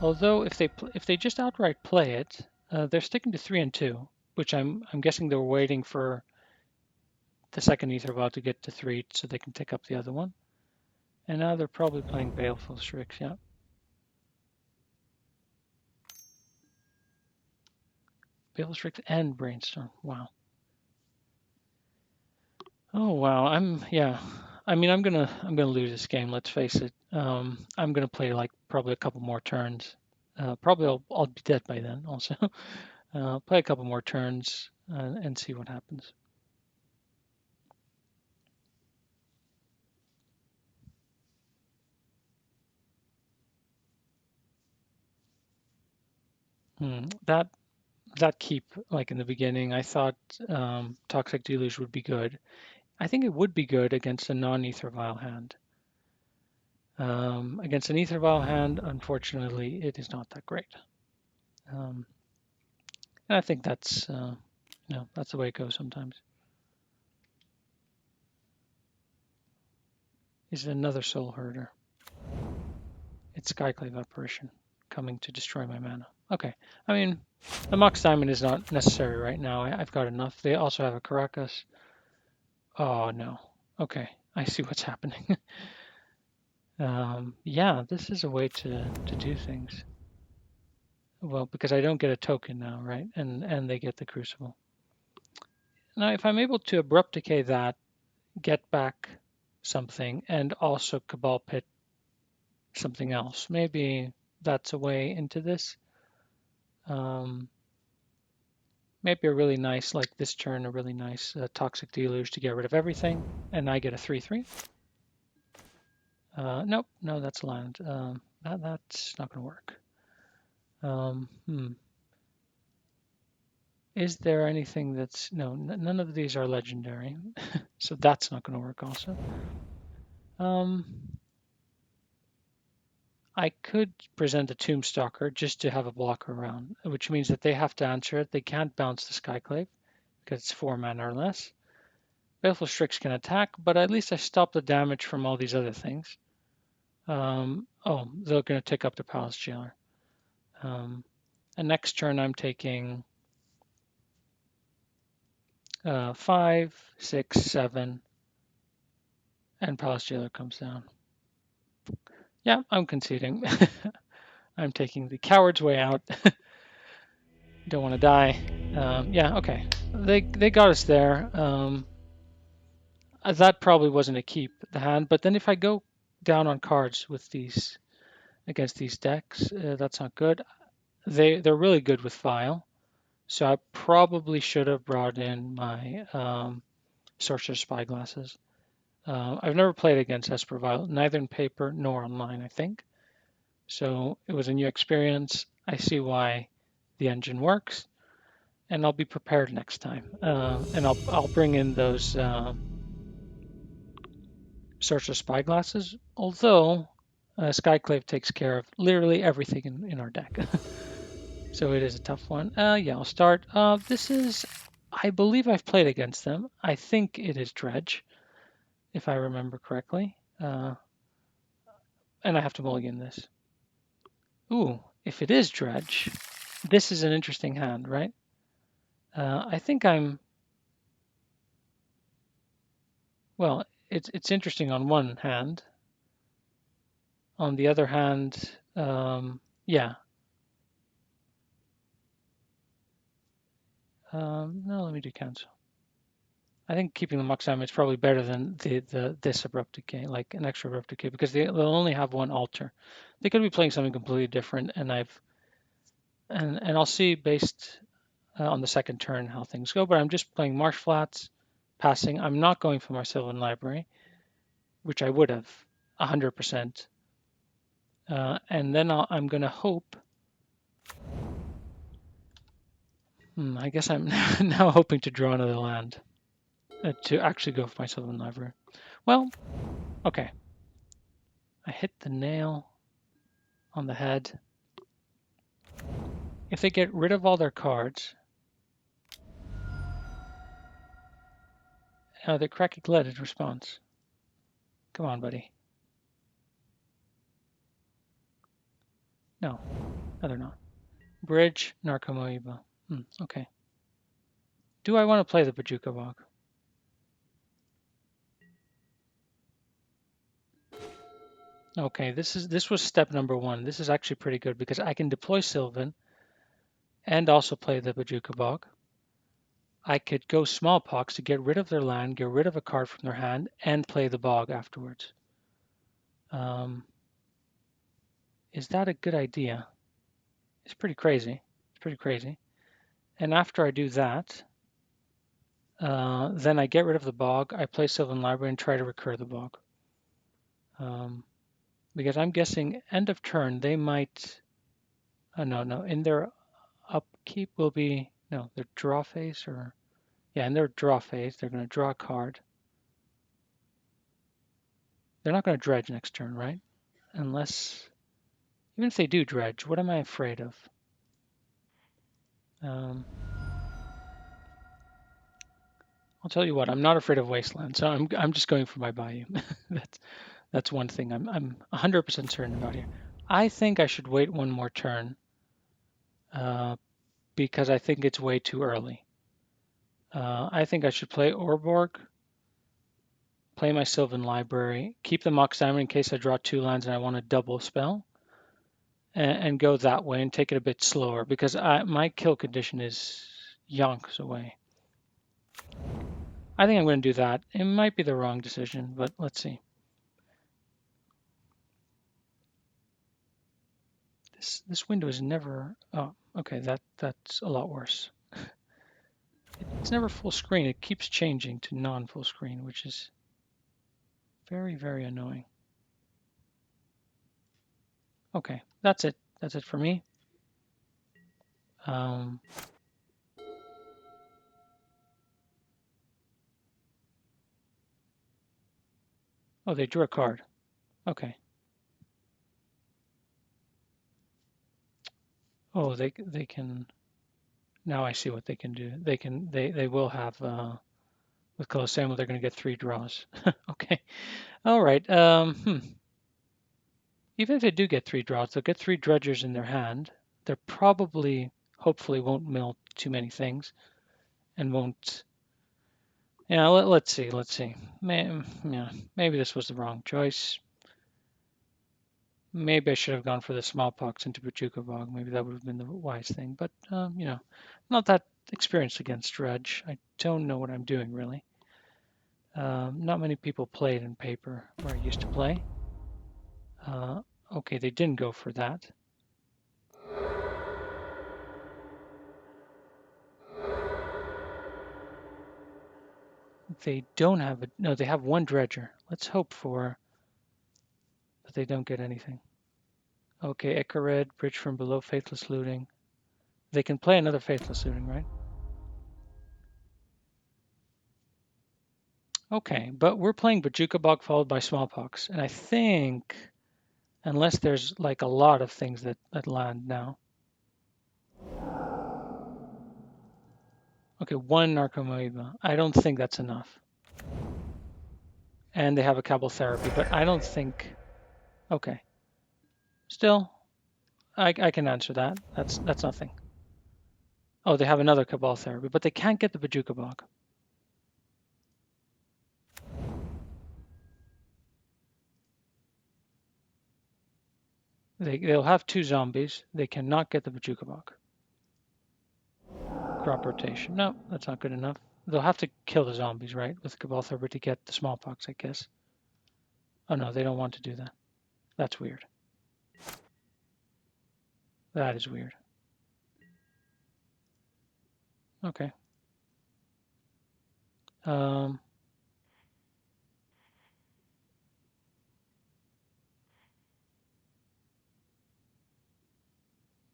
Although if they just outright play it, they're sticking to 3 and 2, which I'm guessing they're waiting for the second Ether Vial to get to 3 so they can take up the other one. And now they're probably playing Baleful Strix. Yeah. Baleful Strix and Brainstorm. Wow. Oh wow. I mean, I'm gonna lose this game. Let's face it. I'm gonna play like probably a couple more turns. Probably I'll be dead by then. Also, play a couple more turns and see what happens. That keep like in the beginning, I thought Toxic Deluge would be good. I think it would be good against a non-Ether Vial hand. Against an Ether Vial hand, unfortunately, it is not that great. And I think that's that's the way it goes sometimes. Is it another Soul Herder? It's Skyclave Apparition coming to destroy my mana. Okay, I mean, the Mox Diamond is not necessary right now. I've got enough. They also have a Caracas. Oh no. Okay, I see what's happening. Yeah, this is a way to do things. Well, because I don't get a token now, right? And they get the Crucible. Now, if I'm able to Abrupt Decay that, get back something, and also Cabal Pit something else, maybe that's a way into this. Maybe a really nice, like this turn, a really nice Toxic Deluge to get rid of everything, and I get a 3/3. Nope, no, that's land. That's not going to work. Is there anything that's no? None of these are legendary, so that's not going to work. Also, I could present a Tombstalker just to have a blocker around, which means that they have to answer it. They can't bounce the Skyclave because it's 4 mana or less. Baleful Strix can attack, but at least I stop the damage from all these other things. Oh, they're going to take up the Palace Jailer. And next turn I'm taking 5, 6, 7, and Palace Jailer comes down. Yeah, I'm conceding. I'm taking the coward's way out. Don't want to die. Yeah, okay. They got us there. That probably wasn't a keep the hand, but then if I go down on cards with these against these decks, that's not good. They're really good with Vial, so I probably should have brought in my Sorcerer's Spyglasses. I've never played against Esper Vial, neither in paper nor online, I think. So it was a new experience. I see why the engine works, and I'll be prepared next time. And I'll bring in those Sorcerer's Spyglasses, although Skyclave takes care of literally everything in our deck. So it is a tough one. Yeah, I'll start. This is, I believe I've played against them. I think it is Dredge, if I remember correctly. And I have to mulligan this. Ooh, if it is Dredge, this is an interesting hand, right? I think I'm Well, it's interesting on one hand. On the other hand, yeah. No, let me do cancel. I think keeping the Mox Diamond is probably better than this abrupt decay, like an extra abrupt decay, because they'll only have one altar. They could be playing something completely different, and I'll see based on the second turn how things go. But I'm just playing marsh flats, passing. I'm not going for my Sylvan Library, which I would have 100%. And then I'm going to hope. I guess I'm now hoping to draw another land to actually go for my Sylvan Library. Well, okay. I hit the nail on the head. If they get rid of all their cards, they're cracking leaded response. Come on, buddy. No, they're not. Bridge, Narcomoeba. Okay. Do I want to play the Bajuka Bog? Okay, this was step number 1. This is actually pretty good because I can deploy Sylvan and also play the Bajuka Bog. I could go Smallpox to get rid of their land, get rid of a card from their hand, and play the Bog afterwards. Is that a good idea? It's pretty crazy. It's pretty crazy. And after I do that, then I get rid of the Bog, I play Sylvan Library and try to recur the Bog. Because I'm guessing end of turn, they might... no, in their upkeep will be... No, their draw phase or... Yeah, in their draw phase, they're going to draw a card. They're not going to dredge next turn, right? Unless... Even if they do dredge, what am I afraid of? I'll tell you what, I'm not afraid of Wasteland, so I'm just going for my Bayou. That's one thing I'm 100% certain about here. I think I should wait one more turn because I think it's way too early. I think I should play Orborg, play my Sylvan Library, keep the Mox Diamond in case I draw 2 lands and I want to double spell, and go that way and take it a bit slower because my kill condition is yonks away. I think I'm going to do that. It might be the wrong decision, but let's see. This window is never... Oh, okay, that's a lot worse. It's never full screen. It keeps changing to non-full screen, which is very, very annoying. Okay, that's it. That's it for me. Oh, they drew a card. Okay. Oh, they can... Now I see what they can do. They will have with Colosseum, they're going to get 3 draws. Okay. All right. Even if they do get 3 draws, they'll get 3 dredgers in their hand. They're probably, hopefully, won't mill too many things, and won't. Yeah. Let's see. Maybe this was the wrong choice. Maybe I should have gone for the Smallpox into Bajuka Bog. Maybe that would have been the wise thing. But not that experienced against Dredge. I don't know what I'm doing really. Not many people play it in paper where I used to play. Okay, they didn't go for that. They don't have no, they have 1 dredger. Let's hope for that they don't get anything. Okay, Ikarid, Bridge from Below, Faithless Looting. They can play another Faithless Looting, right? Okay, but we're playing Bajuka Bog followed by Smallpox, and I think, unless there's like a lot of things that land now. Okay, 1 Narcomoeba. I don't think that's enough. And they have a Cabal Therapy, but I don't think... Okay. Still, I can answer that. That's nothing. Oh, they have another Cabal Therapy, but they can't get the Bajuka Bog. They'll have 2 zombies. They cannot get the Bojuka Bog. Crop rotation. No, that's not good enough. They'll have to kill the zombies, right? With Cabal Thurber to get the smallpox, I guess. Oh no, they don't want to do that. That's weird. That is weird. Okay.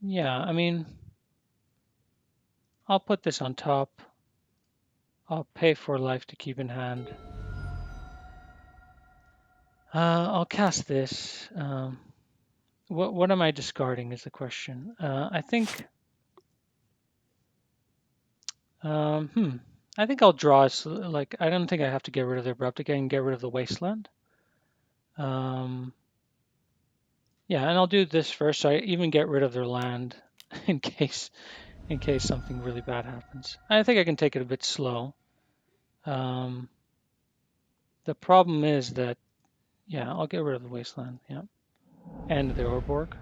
Yeah, I mean, I'll put this on top. I'll pay for life to keep in hand. I'll cast this. What am I discarding is the question. I think. I think I'll draw. Like I don't think I have to get rid of the Abruptic. I can get rid of the Wasteland. Yeah, and I'll do this first. So I even get rid of their land in case something really bad happens. I think I can take it a bit slow. The problem is that, yeah, I'll get rid of the Wasteland. Yeah, and the Orborg.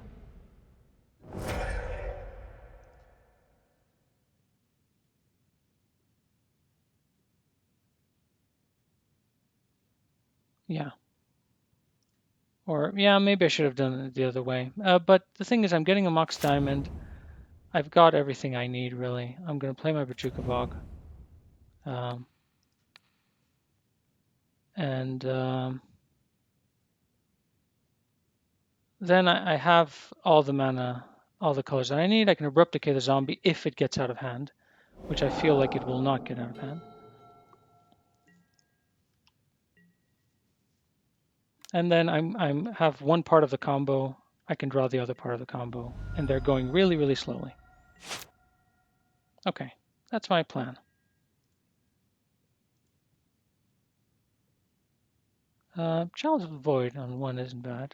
Yeah. Or, yeah, maybe I should have done it the other way. But the thing is, I'm getting a Mox Diamond. I've got everything I need, really. I'm going to play my Bojuka Bog. Then I have all the mana, all the colors that I need. I can Abrupticate the zombie if it gets out of hand, which I feel like it will not get out of hand. And then I'm have one part of the combo. I can draw the other part of the combo, and they're going really, really slowly. Okay, that's my plan. Chalice of the Void on 1 isn't bad.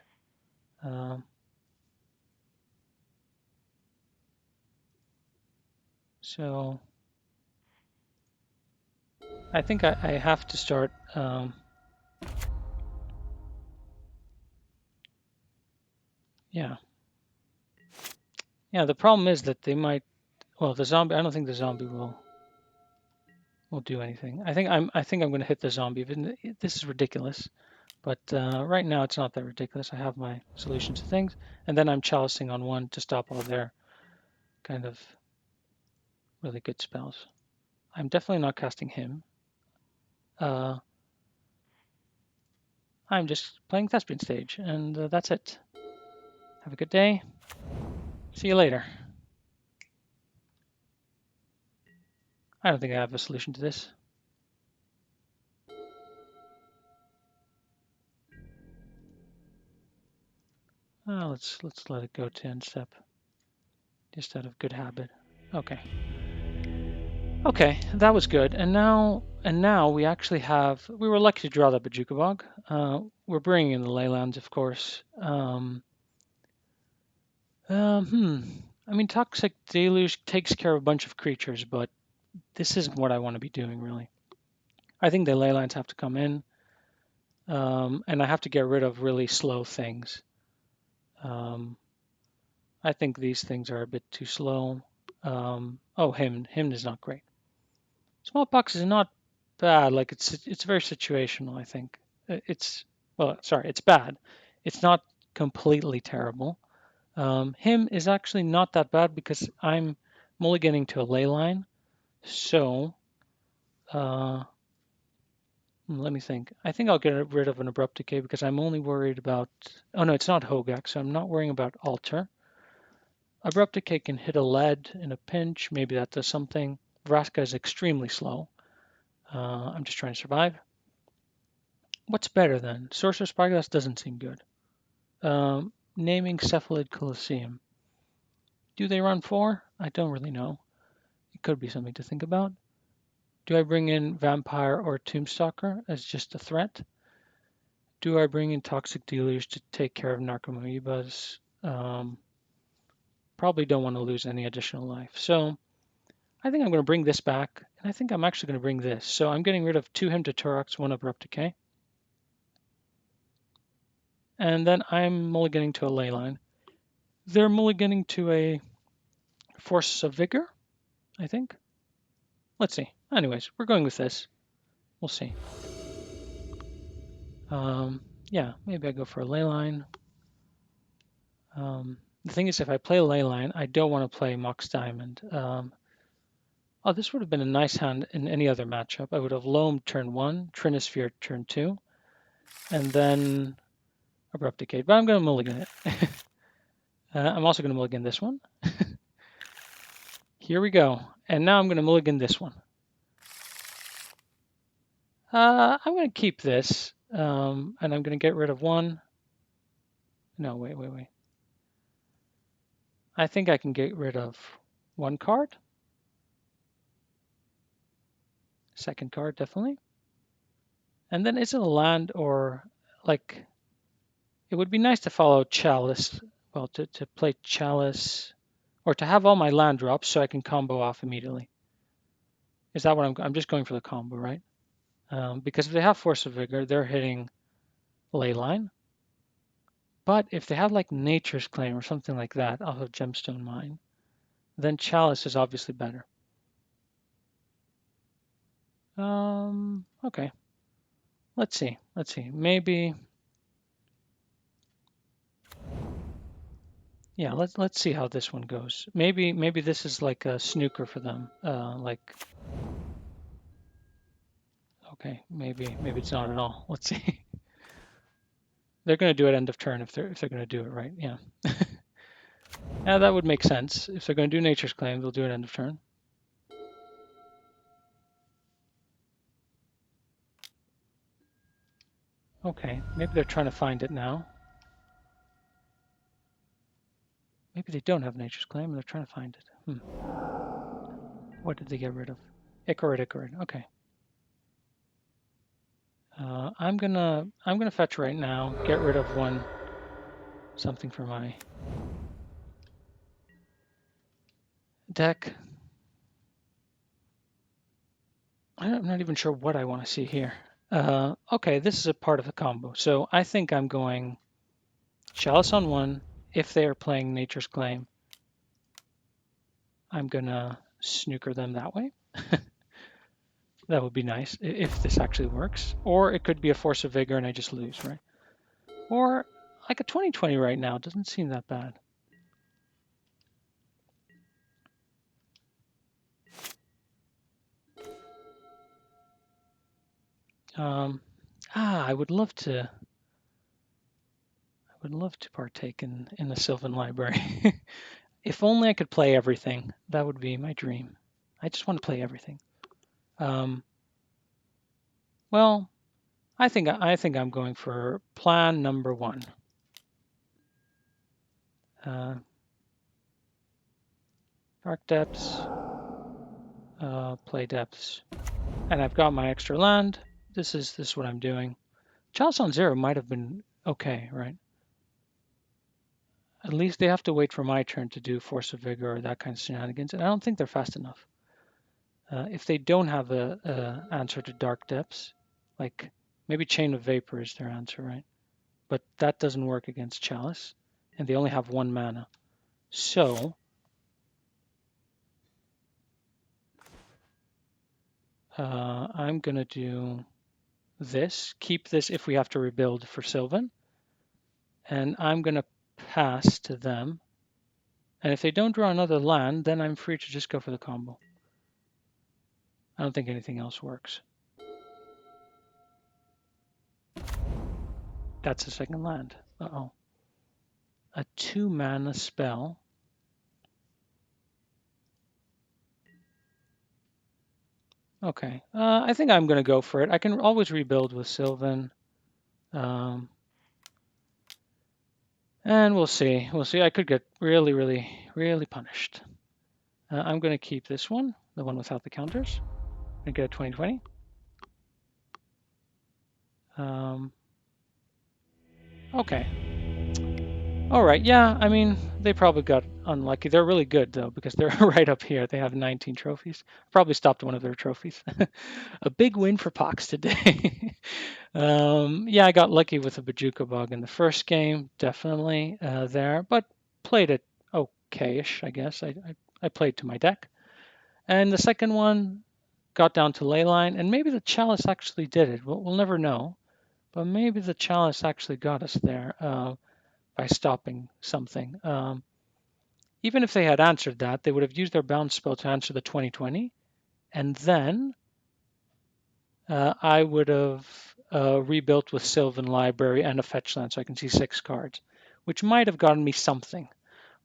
So I think I have to start. Yeah. Yeah, the problem is that they might. Well, the zombie. I don't think the zombie will do anything. I think I'm going to hit the zombie. This is ridiculous, but right now it's not that ridiculous. I have my solution to things, and then I'm chalicing on 1 to stop all their kind of really good spells. I'm definitely not casting him. I'm just playing Thespian Stage, and that's it. Have a good day. See you later. I don't think I have a solution to this. Let's let it go to end step, just out of good habit. Okay. Okay, that was good. And now we actually have. We were lucky to draw that Bojuka Bog. We're bringing in the Leylands, of course. I mean, Toxic Deluge takes care of a bunch of creatures, but this isn't what I want to be doing, really. I think the Leylands have to come in, and I have to get rid of really slow things. I think these things are a bit too slow. Oh, hymn is not great. Smallpox is not bad. Like it's very situational. I think it's it's bad. It's not completely terrible. Him is actually not that bad because I'm mulliganing to a ley line. So let me think. I think I'll get rid of an Abrupt Decay because I'm only worried about. Oh no, it's not Hogak, so I'm not worrying about Alter. Abrupt Decay can hit a lead in a pinch. Maybe that does something. Vraska is extremely slow. I'm just trying to survive. What's better then? Sorcerer Spyglass doesn't seem good. Naming Cephalid Colosseum. Do they run 4? I don't really know. It could be something to think about. Do I bring in Vampire or Tombstalker as just a threat? Do I bring in Toxic Deluge to take care of Narcomoebas? Probably don't want to lose any additional life. So I think I'm going to bring this back, and I think I'm actually going to bring this. So I'm getting rid of 2 Hymn to Torox, 1 Abrupt Decay. And then I'm mulliganing to a ley line. They're mulliganing to a Force of Vigor, I think. Let's see. Anyways, we're going with this. We'll see. Yeah, maybe I go for a Leyline. The thing is, if I play Leyline, I don't want to play Mox Diamond. Oh, this would have been a nice hand in any other matchup. I would have Loam turn 1, Trinisphere turn 2, and then Abrupt Decay. But I'm going to mulligan it. I'm also going to mulligan this one. Here we go. And now I'm going to mulligan this one. I'm going to keep this, and I'm going to get rid of one. No, wait. I think I can get rid of one card. Second card, definitely. And then is it a land or like, it would be nice to follow Chalice, well, to play Chalice, or to have all my land drops so I can combo off immediately. Is that what I'm just going for the combo, right? Because if they have Force of Vigor, they're hitting Leyline. But if they have like Nature's Claim or something like that off of Gemstone Mine, then Chalice is obviously better. Okay. Let's see. Maybe. Yeah, let's see how this one goes. Maybe this is like a snooker for them. Okay, maybe it's not at all. Let's see. They're going to do it end of turn if they're going to do it right. Yeah. Yeah, that would make sense. If they're going to do Nature's Claim, they'll do it end of turn. Okay, maybe they're trying to find it now. Maybe they don't have Nature's Claim and they're trying to find it. What did they get rid of? Ichorid. Okay. I'm gonna fetch right now. Get rid of something for my deck. I'm not even sure what I want to see here. Okay, this is a part of the combo. So I think I'm going Chalice on 1. If they are playing Nature's Claim, I'm gonna snooker them that way. That would be nice if this actually works. Or it could be a Force of Vigor and I just lose, right? Or like a 20/20 right now doesn't seem that bad. I would love to partake in the Sylvan Library. If only I could play everything. That would be my dream. I just want to play everything. Well, I think I'm going for plan number 1. Dark Depths, play Depths, and I've got my extra land. This is what I'm doing. Chalice on 0 might have been okay, right? At least they have to wait for my turn to do Force of Vigor or that kind of shenanigans, and I don't think they're fast enough. If they don't have a answer to Dark Depths, like maybe Chain of Vapor is their answer, right? But that doesn't work against Chalice, and they only have 1 mana. So I'm going to do this, keep this if we have to rebuild for Sylvan, and I'm going to pass to them. And if they don't draw another land, then I'm free to just go for the combo. I don't think anything else works. That's a second land. Uh-oh. A 2-mana spell. Okay. I think I'm going to go for it. I can always rebuild with Sylvan. And we'll see. I could get really punished. I'm going to keep this one, the one without the counters, and get a 20/20. Okay. All right. Yeah, I mean, they probably got unlucky. They're really good, though, because they're right up here. They have 19 trophies. Probably stopped one of their trophies. A big win for Pox today. Yeah, I got lucky with a Bajuka bug in the first game, definitely there. But played it okay-ish, I guess. I played to my deck. And the second one got down to Leyline, and maybe the Chalice actually did it. We'll never know, but maybe the Chalice actually got us there by stopping something. Even if they had answered that, they would have used their bounce spell to answer the 2020, and then I would have rebuilt with Sylvan Library and a fetch land so I can see 6 cards, which might have gotten me something.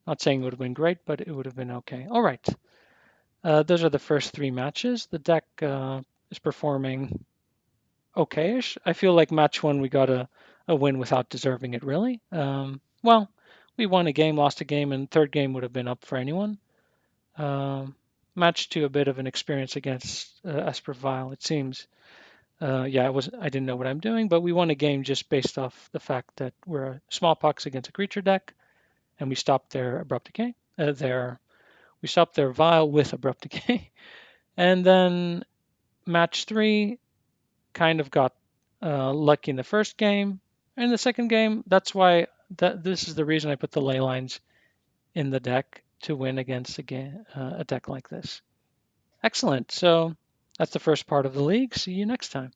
Not saying it would have been great, but it would have been okay. All right. Those are the first 3 matches. The deck is performing okay-ish. I feel like match 1 we got a win without deserving it, really. Well, we won a game, lost a game, and third game would have been up for anyone. Match 2, a bit of an experience against Esper Vial, it seems. Yeah, I didn't know what I'm doing, but we won a game just based off the fact that we're a smallpox against a creature deck, and we stopped their abrupt decay. We stopped their Vial with abrupt decay, and then match 3 kind of got lucky in the first game. In the second game, that's why this is the reason I put the ley lines in the deck to win against a deck like this. Excellent. So that's the first part of the league. See you next time.